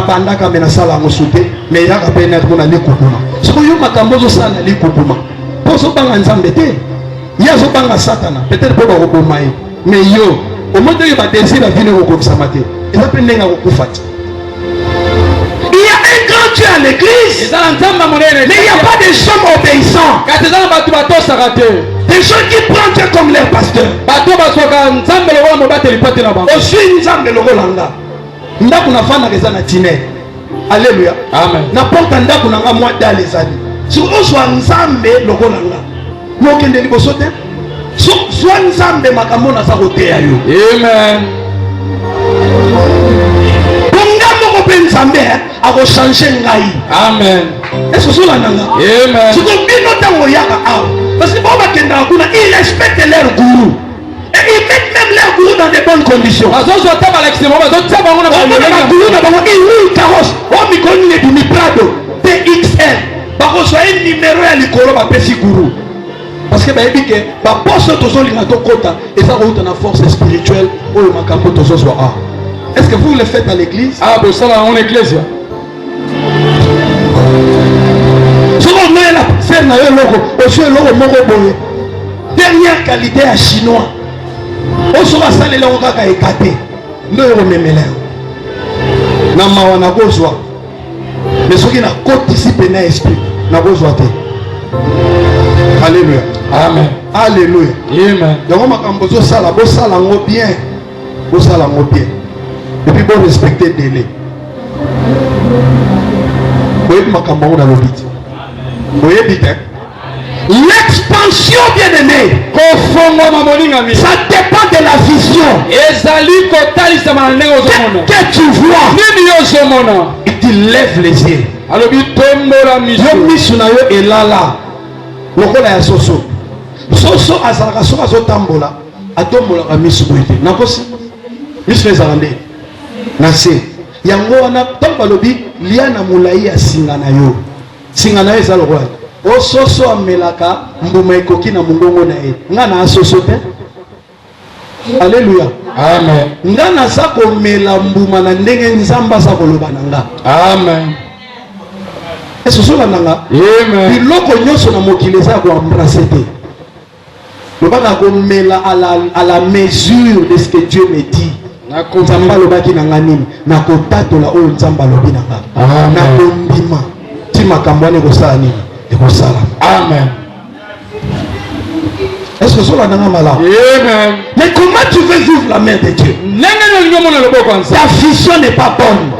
sais pas si mais il y a un peu de temps. Si vous avez un peu de temps, il y a un Satan, peut-être pas mais yo, au moment où il va décider la vie de Rokosamate, il va prendre un Rokufat. Il y a un grand Dieu à l'église, mais il n'y a pas de gens obéissants. Des gens qui prennent Dieu comme leur pasteur. Aussi, nous avons le Rolanda. Nous avons alléluia. Amen. N'importe où nous avons moi dans les années. Si vous avez un Nzambe, le Rolanda. Nous avons des libosotes. Soit Nzambe, makamona sa rote ya yo. Amen. Nzambe a changer ngai. Amen. Est-ce que cela nanga? Amen. Si vous bien notamment yaka aw. Parce que bon bakenda kuna ils respectent leur gourou. Et ils mettent même leur gourou dans de bonnes conditions. Azozo taba l'extrême, azozo taba ngona ba gourou na bango il roule carrosse. On mi connaît du Prado TXL. Bako so un numéro ya likolo ba pesi gourou. Parce que ba ebi ke ba poste tozo linga to kota et ça route na force spirituelle o makambo tozo so a. Est-ce que vous le faites à l'église? Ah, bon, ça va en église. Dernière qualité à chinois. On sera salé là, on va écarter. Nous, on va me mais ce qui n'a qu'anticipé dans l'esprit, n'a pas besoin. Alléluia. Amen. Alléluia. Amen. Donc, on va bien. Bien. Et puis bon respecter le délai. L'expansion, bien aimé, ça dépend de la vision. Que tu vois, il te lève les yeux. Et là, Soso azalaka soka zotambola atombola ka misu boyete nakosi misu ezalande nase yango wana tant balobi lia na mulai ya singa na yo ezalo kwa o soso amelaka mbuma ekoki na mungongo na ye nga na soso te. Alléluia. Amen. Nga na sa ko mela mbuma na ndenge nzamba sa koloba nanga. Amen. Est-ce que cela nanga? Amen. Biloko nyoso na mokili za ko embrasser te. Le bas na ko mela à la mesure de ce que Dieu me dit. Nzamba lo baki nanga nini? Na ko tatola o nzamba lo binanga. Na ko ndima. Ti makambo ne ko sala nini? E ko sala. Amen. Est-ce que cela n'a pas malade? Amen. Mais comment tu veux vivre la main de Dieu? Ta vision n'est pas bonne.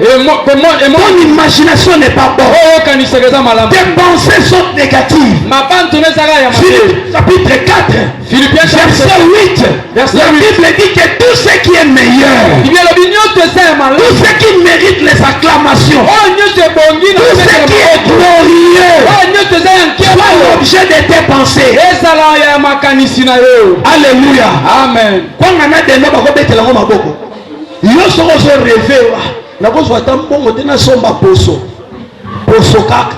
Ton imagination n'est pas bonne. Tes pensées sont négatives. Philippiens chapitre 4, verset 8. La Bible dit que tout ce qui est meilleur, tout ce qui mérite les acclamations, tout ce qui est glorieux, soit l'objet de tes pensées. Alléluia. Amen. Quand on a des noms, on va mettre la main à beaucoup. Ils sont rêvés. La voix soit un bon côté na somba poso. Poso kak.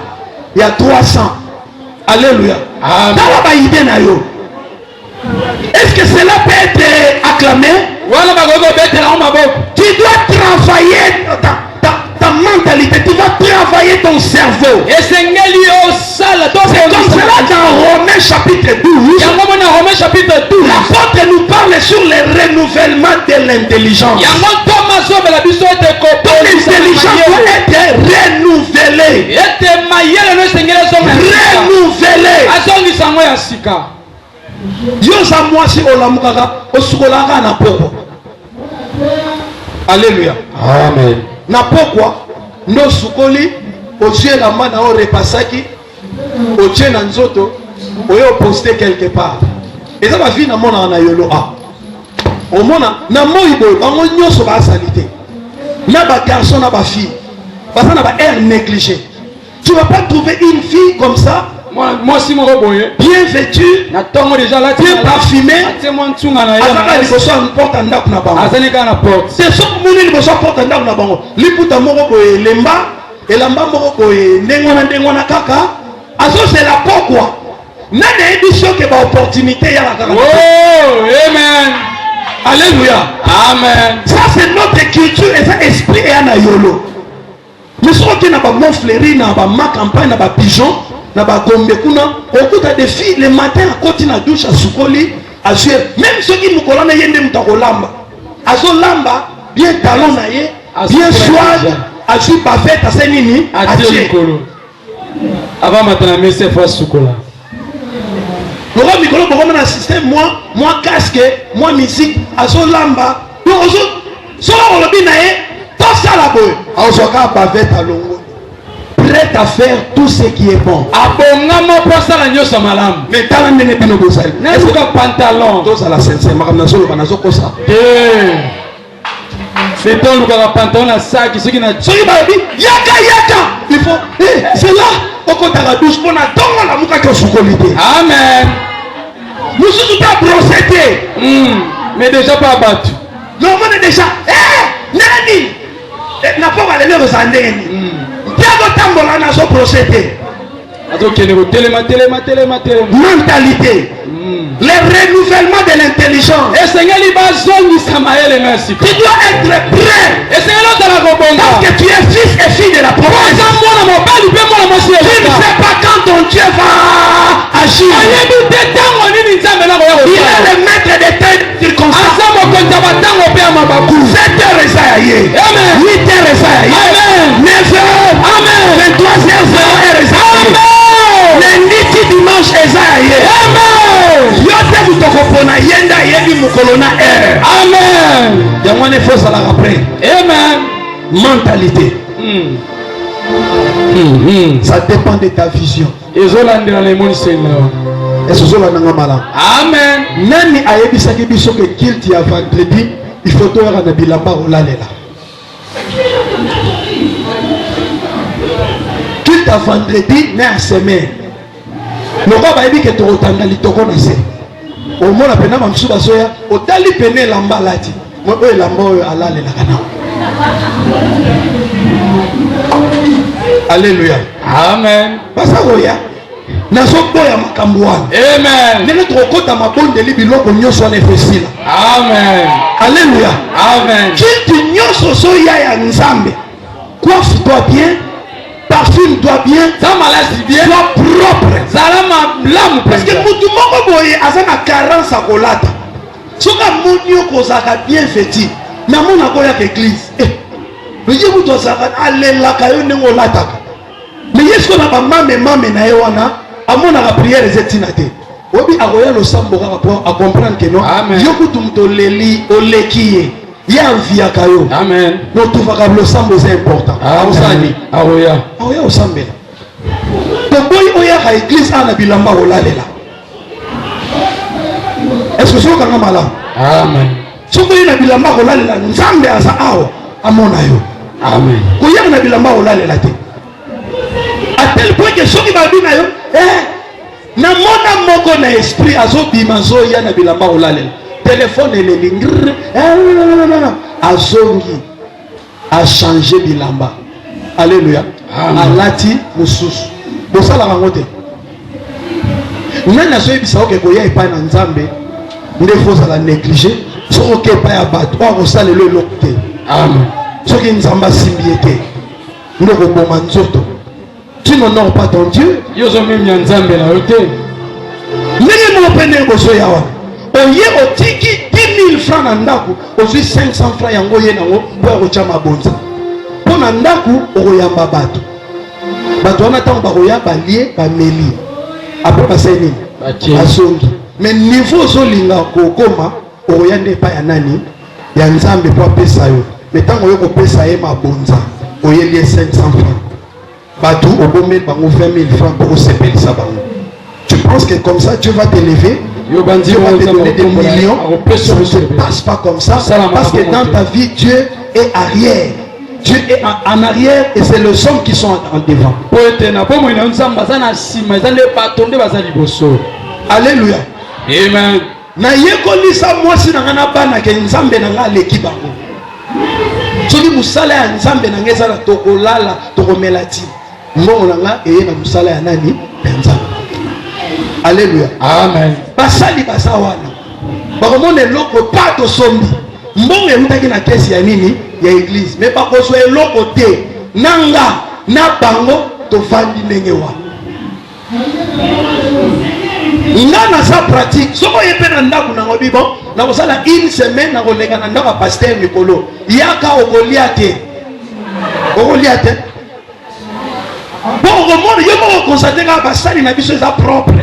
Il y a 300. Alléluia. Amen. Est-ce que cela peut être acclamé? Tu dois travailler ta mentalité, tu vas travailler ton cerveau. C'est comme cela dans Romains chapitre 12. L'apôtre nous parle sur le renouvellement de l'intelligence. Ton intelligence doit être renouvelée. Alléluia. Amen. Na pourquoi no sukoli otie la main na o repasaki otie na nzoto oyo poster quelque part. Et ça va vie na mona na yolo a. O mona na moibo bango nyoso ba salite. Na ba garçon na ba fille. Parce na ba air négligé. Tu vas pas trouver une fille comme ça. Moi si mon roboye bien vêtue, na tongo déjà là bien parfumée. C'est mon tsunga na ya. Azaka liboso porte ndako na bango. Azane ka na porte. C'est ça que mon liboso porte ndako na bango. Liputa moko boye lemba, elamba moko boye ndengona kaka. Azo c'est la pourquoi. Na na édition que ba opportunité ya la kaka. Oh, amen. Alléluia. Amen. Ça c'est notre culture et ça esprit et na yolo. Mais ce qui n'a pas mon fleuri na ba ma campagne na ba pigeon. Na ba gombe kuna okuta des filles le matin à côté na douche à sukoli à jouer même ceux qui nous colonne yende mutako lamba azo lamba bien talon na ye bien soin à jouer parfait à senini à jouer avant maintenant mais c'est fois sukola le micro pour un système moi casque moi musique azo lamba donc azo solo on le binae tout ça la boy azo ka parfait talon prêt à faire tout ce qui est bon. Mais talent n'est pas nos est-ce que pantalon tous à la sincère makamnazo le banazo kosa c'est ton le pantalon à sac ce qui n'a yaka il faut c'est là au côté de la douche pour attendre la muka que soukolité. Amen. Nous sommes pas procédés mais déjà pas battu. Non on est déjà nani n'a pas aller le sandeni. Tambola na so procédé. Mentalité. Le renouvellement de l'intelligence. Et Seigneur il va zone Samaël merci. Tu dois être prêt. Et Seigneur dans la robonga. Parce que tu es fils et fille de la promesse. Tu ne sais pas quand ton Dieu va agir. Il est le maître des temps circonstances. 7 heures et ça y est. 8 heures et ça y est. 9 heures. 23 heures et ça y est. Lundi dimanche et ça y est. Yote butokopona yenda yebi mukolona air. Amen. Yamone faut ça la rappeler. Amen. Mentalité. Ça dépend de ta vision. Est-ce que cela n'a pas Amen. Nani ayebisaki biso que kilt ya vendredi il faut toi na bilamba olalela. Kilt ya vendredi na semaine. Noko ba yebi que to otanga litoko na se. Au moins la pena mamsu basoya otali pene lamba lati. Moi oyo lamba oyo alalela kana. Alléluia. Amen. Basa oya. Nazo boya makambo wana. Amen. Nene trokota mabonde biloko nyonso na efesila. Amen. Alléluia. Amen. Kitu nyonso soya ya nzambe. Coiffe-toi bien. Parfume-toi bien. Bien. Sois propre. Parce que mutu moko boye azana carence à kolata. Soka monio kozaka bien vêtu. Na mona koya ke église. Mais ye mutu azaka alela kayo nengo lataka. Mais est-ce qu'on a pas mame na yewana amona la prière ezetina te. Obi aroya lo sambo pour comprendre que non. Yoko tumto leli olekiye. Ya via kayo. Amen. Non tout va le sambo c'est important. Amen. Aroya. Aroya o sambe. Donc boy oya ka église ana bilamba olalela. Est-ce que c'est au Kangamala? Amen. Si vous avez un bilamba olalela, nzambe asa awa amona yo. Amen. Koya na bilamba olalela te. À tel point que ceux qui va bina yo, na mona moko na esprit azo bimazo ya na bilamba olalela. Téléphone ele lingr, azongi a changé bilamba. Alléluia. Alati mususu. Bosala rangote. Nana so ebisa oke koya epa na nzambe. Nde faut la négliger. So oke epa ya bato o sala le lokte. Amen. So ki nzamba simbiete. Nde ko boma nzoto. Tu n'honores pas ton Dieu. Yozo même ya nzambe na yote. Nene mo pene ko so yawa. Oye otiki 10 000 francs na ndaku, ozwi 500 francs yango ye nango po ko chama bonza. Po na ndaku okoyamba bato. Bato wana tango bakoya balie bameli. Après baseni asongi. Mais niveau zolinga kokoma okoyande pa ya nani ya nzambe po pesa yo. Mais tango yo ko pesa ye mabonza oyeli 500 francs. Bato obomel bango 20 000 francs pour sepelisa bango. Tu penses que comme ça Dieu va t'élever? Dieu va te donner des millions. Ça ne se passe pas comme ça. Parce que dans ta vie, Dieu est arrière. Dieu est en arrière et c'est les hommes qui sont en devant. Alléluia. Amen. Na yekoli sa mwasi na ngana bana ke nzambe na nga leki bango. Soki musala ya nzambe na ngeza na tokolala tokomelati. Mbongo na nga eye na musala ya nani? Nzambe. Alléluia. Amen. Basali basawana. Bakomone loko pas to sombi. Mbongo elutaki na kesi ya nini? Ya église. Mais pas koso eloko te. Nanga na bango to fandi ndenge wa. Ngana sa pratique. Soko yepe na ndaku na ngobi bon. Na kosala une semaine na kolenga na ndaka pasteur Mikolo. Yaka okolia te. Okolia te. Bon, au monde, il y a un constaté que basali na biso eza propre.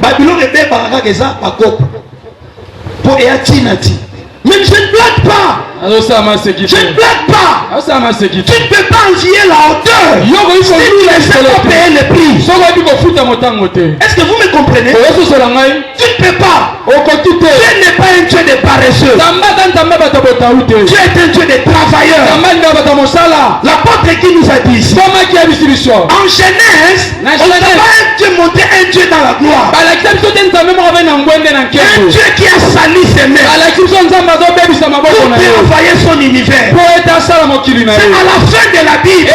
Babylone est bien baraka que ça pas cop. Pour et atinati. Mais je ne blague pas. Je ne blague pas. Tu ne peux pas envier la hauteur. Si tu ne sais pas payer le prix. Est-ce que vous me comprenez? Tu ne peux pas. Dieu n'est pas un Dieu de paresseux. Dieu est un Dieu de travailleurs. L'apôtre qui nous a dit en Genèse, on n'a pas un Dieu monté un Dieu dans la gloire. Un Dieu qui a sali ses mains pour envoyer son univers. C'est à la fin de la Bible.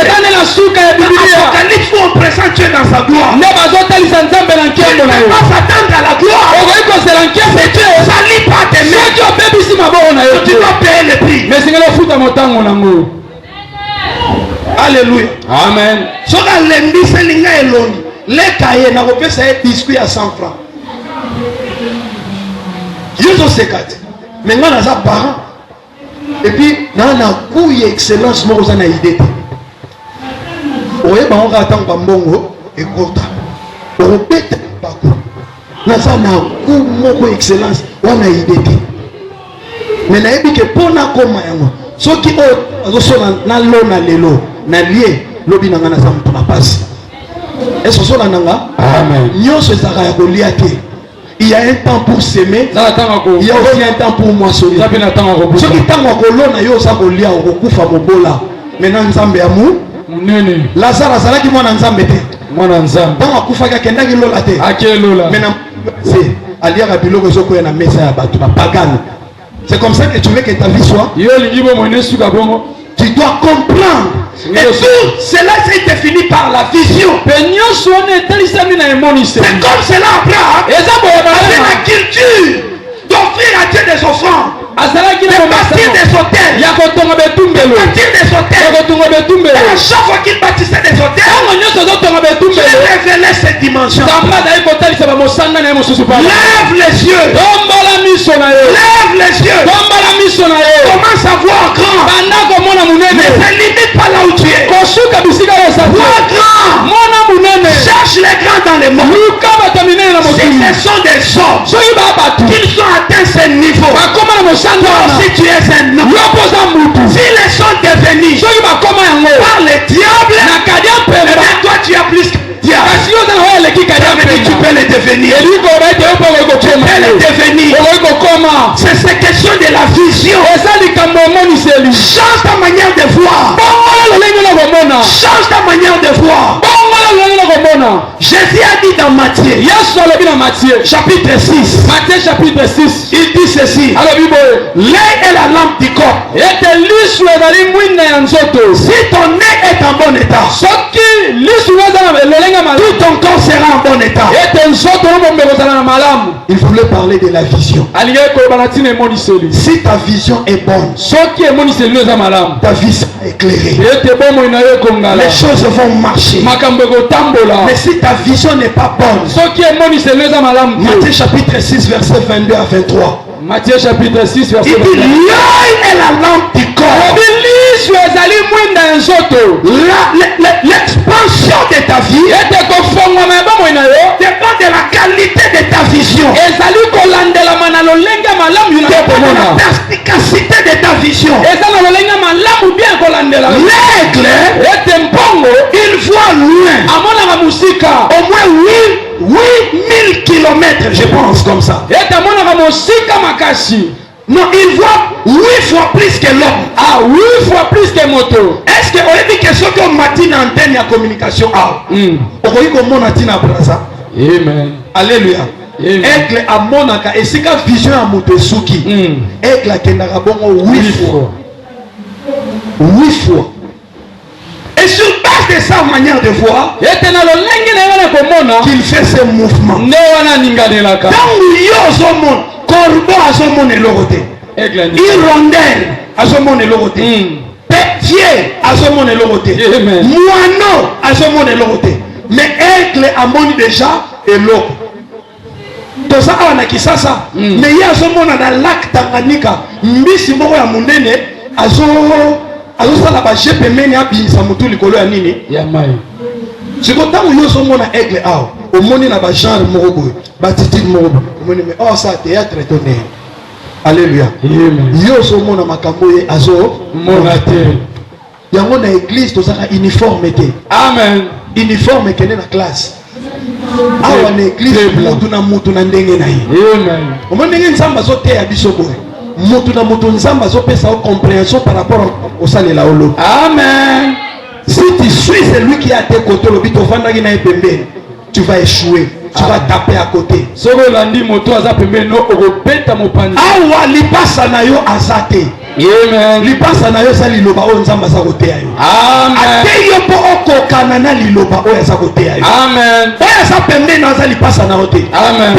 L'Apocalypse où on présente Dieu dans sa gloire. Tu ne peux pas s'attendre à la gloire. C'est Dieu. Salis pas tes mains. Tu dois payer le prix. Alléluia. Amen. Si on a l'embi, c'est l'inga eloni. Les cahiers, n'a pas fait un biscuit à 100 francs. Yozo sekat. Mais on a ça parent. Et puis, on a coup et excellence, moi, on a idée. On va attendre Bambongo et Kota. On répète pas quoi. On a ça coup, moi, excellence, on a idée. Mais on a dit que pour na koma yango. Ceux qui ont na lo na lelo na lié lobi na ngana sa mtu na pasi. Est-ce que ça nanga? Amen. Nyonso ezaka ya kolia te. Il y a un temps pour s'aimer. Il y a aussi un temps pour moissonner. Ceux qui temps kolona yo sa kolia okokufa mobola. Maintenant nzambe amu munene. Lazare azalaki mwana nzambe te. Mwana nzambe. Tant akufaka kendaki lola te. Akelola. Maintenant c'est aliaka biloko zoko na mesa ya bato ba pagano. C'est comme ça que tu veux que ta vie soit. Tu dois comprendre. Et tout cela c'est défini par la vision. C'est comme cela Abraham avait la culture d'offrir à Dieu des offrandes. De bâtir des hôtels. Et à chaque fois qu'il bâtissait des hôtels, Dieu révélait cette dimension. Lève les yeux. Lève les yeux. Commence à voir grand. Mais ne limite pas là où tu es. Vois grand. Cherche les fréquents dans le monde, si ce sont des hommes qui sont atteints ce niveau, toi aussi tu es un homme. S'ils les sont devenus par le diable, toi tu as plus que diable. Tu peux les devenir. C'est cette question de la vision. Change ta manière de voir. Change ta manière de voir. Jésus a dit dans Matthieu chapitre 6. Matthieu chapitre 6. Il dit ceci. L'œil est la lampe du corps. Si ton nez est en bon état, tout ton corps sera en bon état. Il voulait parler de la vision. Si ta vision est bonne, ta vision est éclairée, les choses vont marcher. Mais si ta vision n'est pas bonne, Matthieu chapitre 6 verset 22 à 23. Matthieu chapitre 6 verset 22. Il dit l'œil est la lampe du corps. L'expansion de ta vie dépend de la qualité de ta vision, de la perspicacité de ta vision. L'aigle, il voit loin, au moins 8000 kilomètres, je pense comme ça. Non, il voit 8 fois plus que l'homme. 8 fois plus que moto. Est-ce que on dit que ce que matin antenne ya communication on dit que mon antenne à braza. Amen. Alléluia. Aigle a monaka et c'est que vision à moto suki. Aigle a kendaka bongo 8 fois. 8 fois. Et sur base de sa manière de voir, qu'il fait ce mouvement. Dans le corbeau à son monde est l'oroté. Hirondelle à son monde est l'oroté. Pétier à son monde est l'oroté. Moineau à son monde est l'oroté. Mais aigle a moni déjà et l'eau. Tout ça on a qui ça. Mais il y a son monde dans lac Tanganyika. Mbisi moko ya munene azo ça la bâche pemeni abinisa mutu likolo ya nini ya mai. C'est quand on yo so mona aigle ao au moni na ba genre moko boy batiti moko moni mais oh ça théâtre tonnerre. Alléluia. Yo so mona makambo ye azo mona te yango na église to saka uniformité. Amen. Uniforme kene na classe awa na église mutu na ndenge na ye. Amen. O moni ndenge nzamba zo te ya biso boy mutu na mutu nzamba zo pesa compréhension par rapport au salela olo. Amen. Si tu suis celui qui est à tes côtés, tu vas échouer. Tu vas taper à côté. Awa lipasa na yo azate. Amen. Lipasa na yo sa liloba o nzamba sa kote ayo. Amen. Ate yo po okokana na liloba o ya sa kote ayo. Amen. Oya sa pembe na za lipasa na ote. Amen.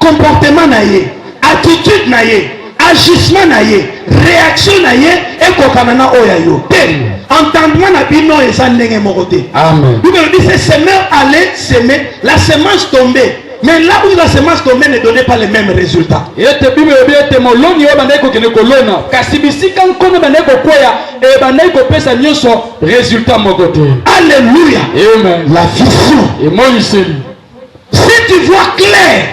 Comportement na ye, attitude na ye, agissement na ye, réaction na ye ekokana na oya yo. Entendement na bino eza ndenge moko te. Amen. Bible dit c'est semeur allait semer, la semence tombée. Mais là où la semence tombée ne donnait pas les mêmes résultats. Alléluia. Amen. La vision. Si tu vois clair,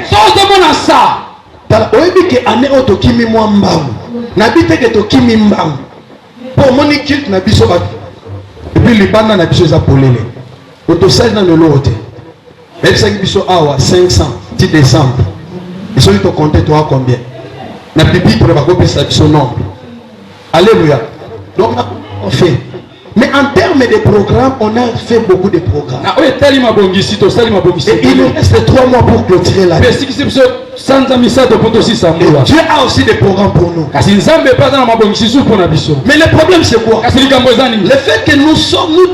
pour mon culte na biso ba et puis libanda na biso za polele autosage na le lote même ça biso awa 500 10 décembre ils sont to compter toi combien na bibi pour ba ko pesa biso nombre. Alléluia. Donc on fait. Mais en termes de programmes, on a fait beaucoup de programmes. Et il nous reste 3 mois pour clôturer la vie. Et Dieu a aussi des programmes pour nous. Mais le problème c'est quoi? Le fait que nous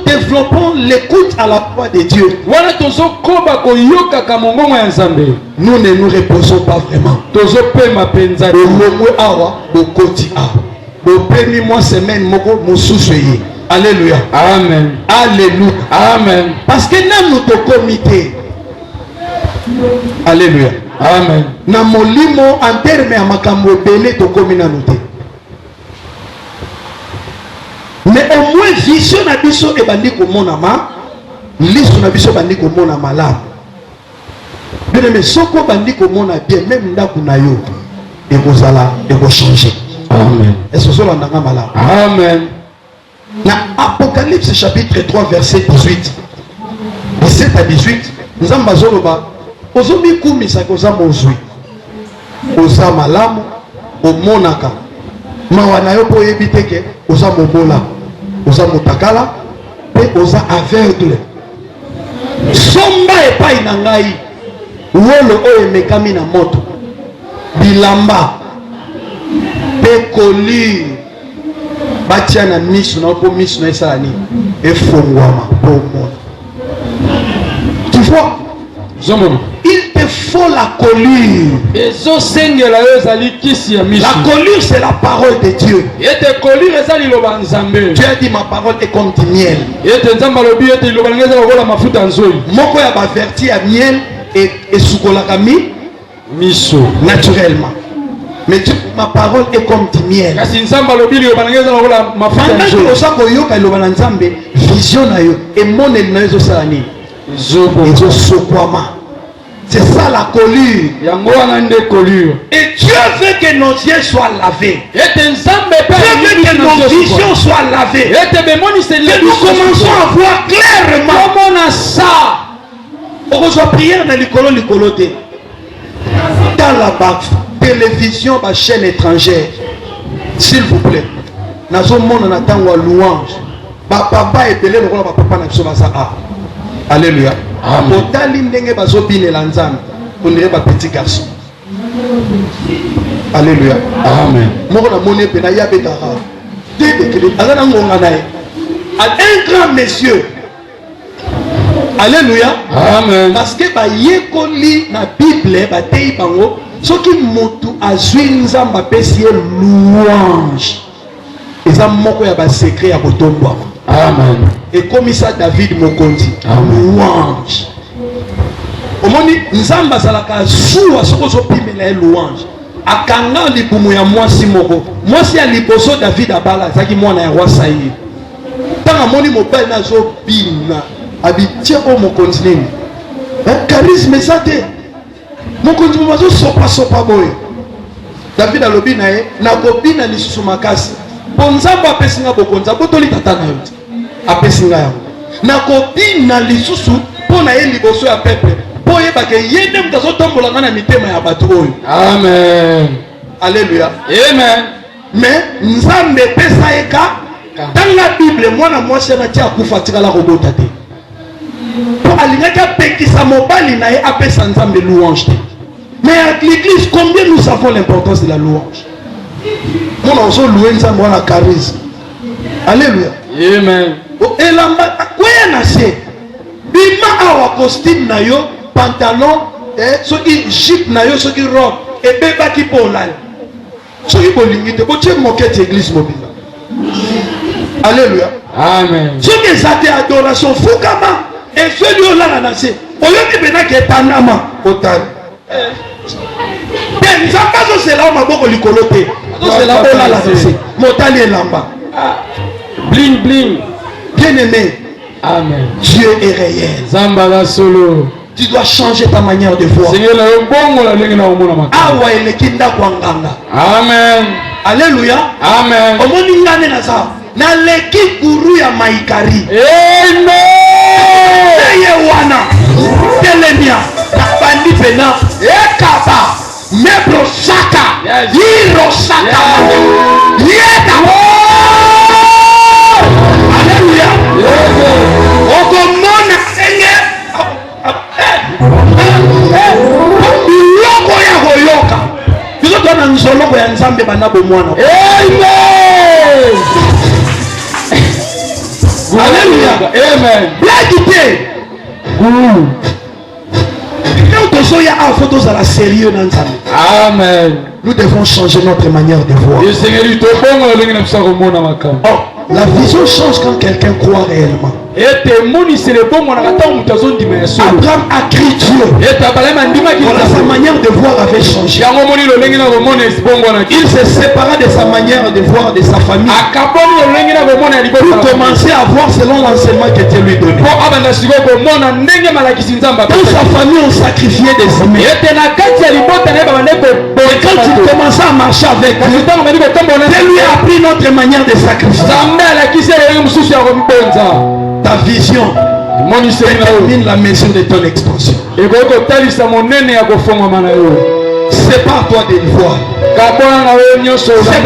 développons l'écoute à la voix de Dieu. Nous ne nous reposons pas vraiment. Alléluia. Amen. Alléluia. Amen. Parce que nous te comité. Alléluia. Amen. Na molimo en terme ya makambo belé to komina noté. Mais au moins vision na biso e bandi ko monama, liso na biso bandi ko mona malamu. Bien aimé, soko bandi komona bien même ndako na yo ekozala changer. Amen. Est-ce que cela n'a pas mal? Amen. Dans Apocalypse chapitre 3 verset 18 17 à 18 nous avons bazoloba ozomi kumisa koza mozwi oza malamu omonaka mawana yo po yebiteke oza mobola oza motakala pe oza aveugle somba epai na ngai wolo oyo emekami na moto bilamba pe colure batia na miso na po miso na esala nini efongwama po omona. Tu vois, il te faut la colure. La colure c'est la parole de Dieu. Dieu a dit ma parole est comme du miel. Moko ya baverti ya miel et sukolaka miso naturellement. Mais Dieu, ma parole est comme du miel. Pendant que osa koyoka loba na nzambe vision na yo et mon elina yo salani. C'est ça la colure. Et Dieu veut que nos yeux soient lavés. Dieu veut que nos visions soient lavées. Que nous commençons à voir clairement. On reçoit prière dans l'école. Dans la télévision, la chaîne étrangère. S'il vous plaît. Dans ce monde, on attend une louange. Papa est belé, papa n'a pas ça. Alléluia. On dirait un petit garçon. Alléluia. Amen. Un grand monsieur. Alléluia. Amen. Parce que yekoli na Bible batei bango soki motu azwi nzamba pesi louange. Eza moko ya ba secret ya kotombwa. Amen. Et comme ça David Mokondi. Louange. Omoni nzamba zalaka zuwa soko zo pimela louange. Akanga libumu ya mwasi moko. Mwasi ya liboso David abala zaki mwana ya roi Saïd. Tanga moni mobile na zo bina. Abitia o mokonzi nini. Charisme sate. Mokonzi mazo sopa boy. David alobi na ye na kobina lisusu makasi. Ponzamba apesinga bokonza botoli tata na yo. Apesinga yango. Na kobina lisusu pona ye liboso ya pepe. Po yeba ke yende mutazo tombola ngana mitema ya bato oyo. Amen. Alléluia. Amen. Mais nzambe pesa eka dans la Bible mwana mwasi na tia kufa tikala robota te. Alingaki apekisa mobali na ye apesa nzambe louange. Mais à l'église, combien nous savons l'importance de la louange? Mon ange loué nzambe wana charisme. Alléluia. Amen. Et là, quoi nase? Bima awa costume na yo, pantalon, soki jupe na yo, soki robe, et beba ki polal. Soki bolingi te, botie moquette église mobile. Alléluia. Amen. Soki zate adoration fukama. Et celui là la nase. Oyoki bena ke tanama otan. Ben nzambazo c'est là maboko likolo te. C'est là ola la nase. Motali elamba. Bling bling. Bien aimé. Amen. Dieu est réel. Zambala solo. Tu dois changer ta manière de voir. Awa elekinda kwanganga. Amen. Alléluia. Amen. Omoni ngane na sa. Na leki guru ya maikari. Amen. Wana telemia na bandi pena ekaba mebro saka hiro saka yeta. Alléluia. Okomona enge loko ya hoyoka biso tona nzoloko ya nzambe banabo mwana. Amen. Alléluia. Amen. Blague Amen. Nous devons changer notre manière de voir. Oh, La vision change quand quelqu'un croit réellement. Abraham a crié Dieu. Voilà, sa manière de voir avait changé. Il se sépara de sa manière de voir de sa famille pour commencer à voir selon l'enseignement qui était lui donné. Dans sa famille, on sacrifiait des humains. Et quand il commençait à marcher avec lui, Dieu lui a appris notre manière de sacrifier. Ta vision détermine la mesure de ton expansion. Sépare-toi des voies. Sépare-toi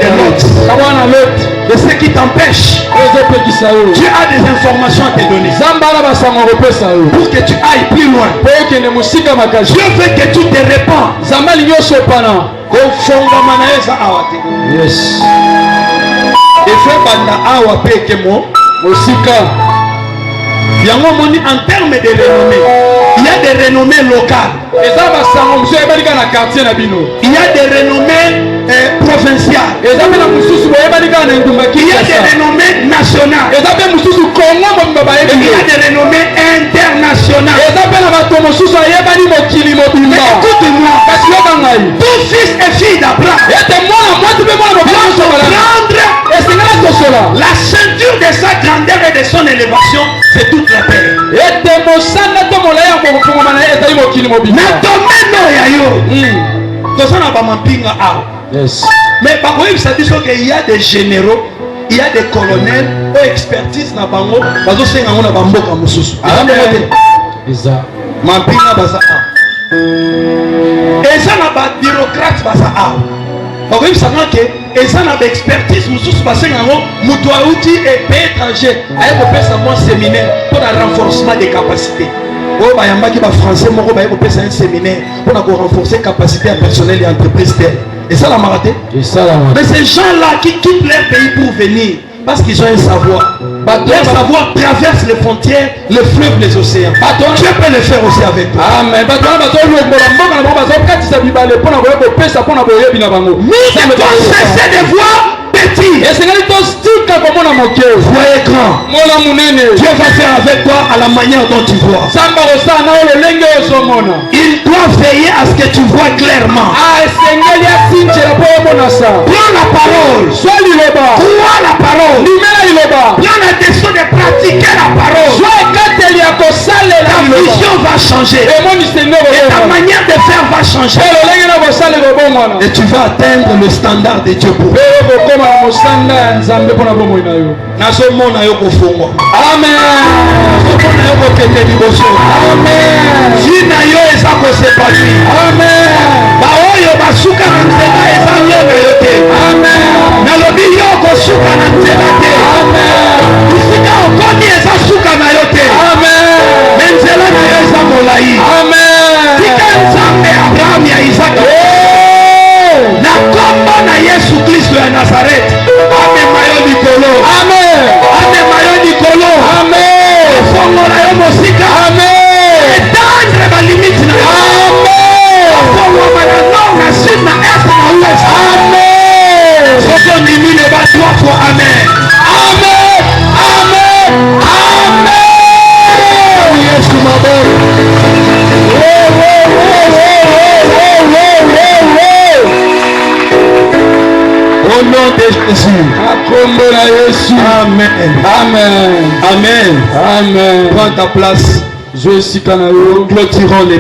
de l'autre. De ce qui t'empêche. Dieu a des informations à te donner pour que tu ailles plus loin. Dieu veut que tu te répands. Yes. En termes de renommée, il y a des renommées locales. Il y a des renommées provinciales. Il y a des renommées nationales. Et il y a des renommées internationales. Mais écoute-moi, tout fils et fille d'Abraham la ceinture de sa grandeur et de son élévation, c'est toute la terre. Yes. Mais il y a des généraux, il y a des colonels, expertise na bango, bazo senga ngona bamboka mususu. Eza. Mampinga baza a. Eza na ba bureaucrate baza a. Bakoyi sanga ke eza na ba expertise mususu basenga ngo mutu auti et pays étranger aye ko pesa mon séminaire pour le renforcement des capacités. Oh bayambaki ba français moko baye ko pesa un séminaire pour renforcer capacité personnelle et entreprise telle. Et ça la maraté. Et ça la maraté. Mais ces gens-là qui quittent leur pays pour venir parce qu'ils ont un savoir. Leur savoir traverse les frontières, les fleuves, les océans. Dieu peut le faire aussi avec toi. Amen. Nous devons cesser de voir petit. Voyez grand. Dieu va faire avec toi à la manière dont tu vois. Il doit veiller à ce que tu vois clairement. Prends la parole. Crois la parole. Prends la décision de pratiquer la parole. Ta vision va changer. Et ta manière de faire va changer. Et tu vas atteindre le standard de Dieu pour toi. Nazomona yo kofungwa. Amen. Nazomona yo kokende liboso. Amen. Jina yo eza kosepati. Amen. Baoyo basuka na nzela eza nyongo yo te. Amen. Nalobi yo kosuka na nzela te. Amen. Isika okoni eza suka na yo te. Amen. Me nzela na yo eza molai. Amen. Tika nzambe Abraham ya Isaka. Na kombo na Yesu Kristo ya Nazareth. Amema yo likolo. Amen. Amema yo likolo. Amen. Afongola yo mosika. Amen. Étendre ma limite na yo. Amen. Afongoma na nord, na sud, na est, na ouest. Amen. Soki ondimi leba 3 fois amen. Amen. Amen. Amen. Yesu maboro. Au nom de Jésus. Amen. Amen. Amen. Amen. Prends ta place. Je suis Canaïo. Clôturons les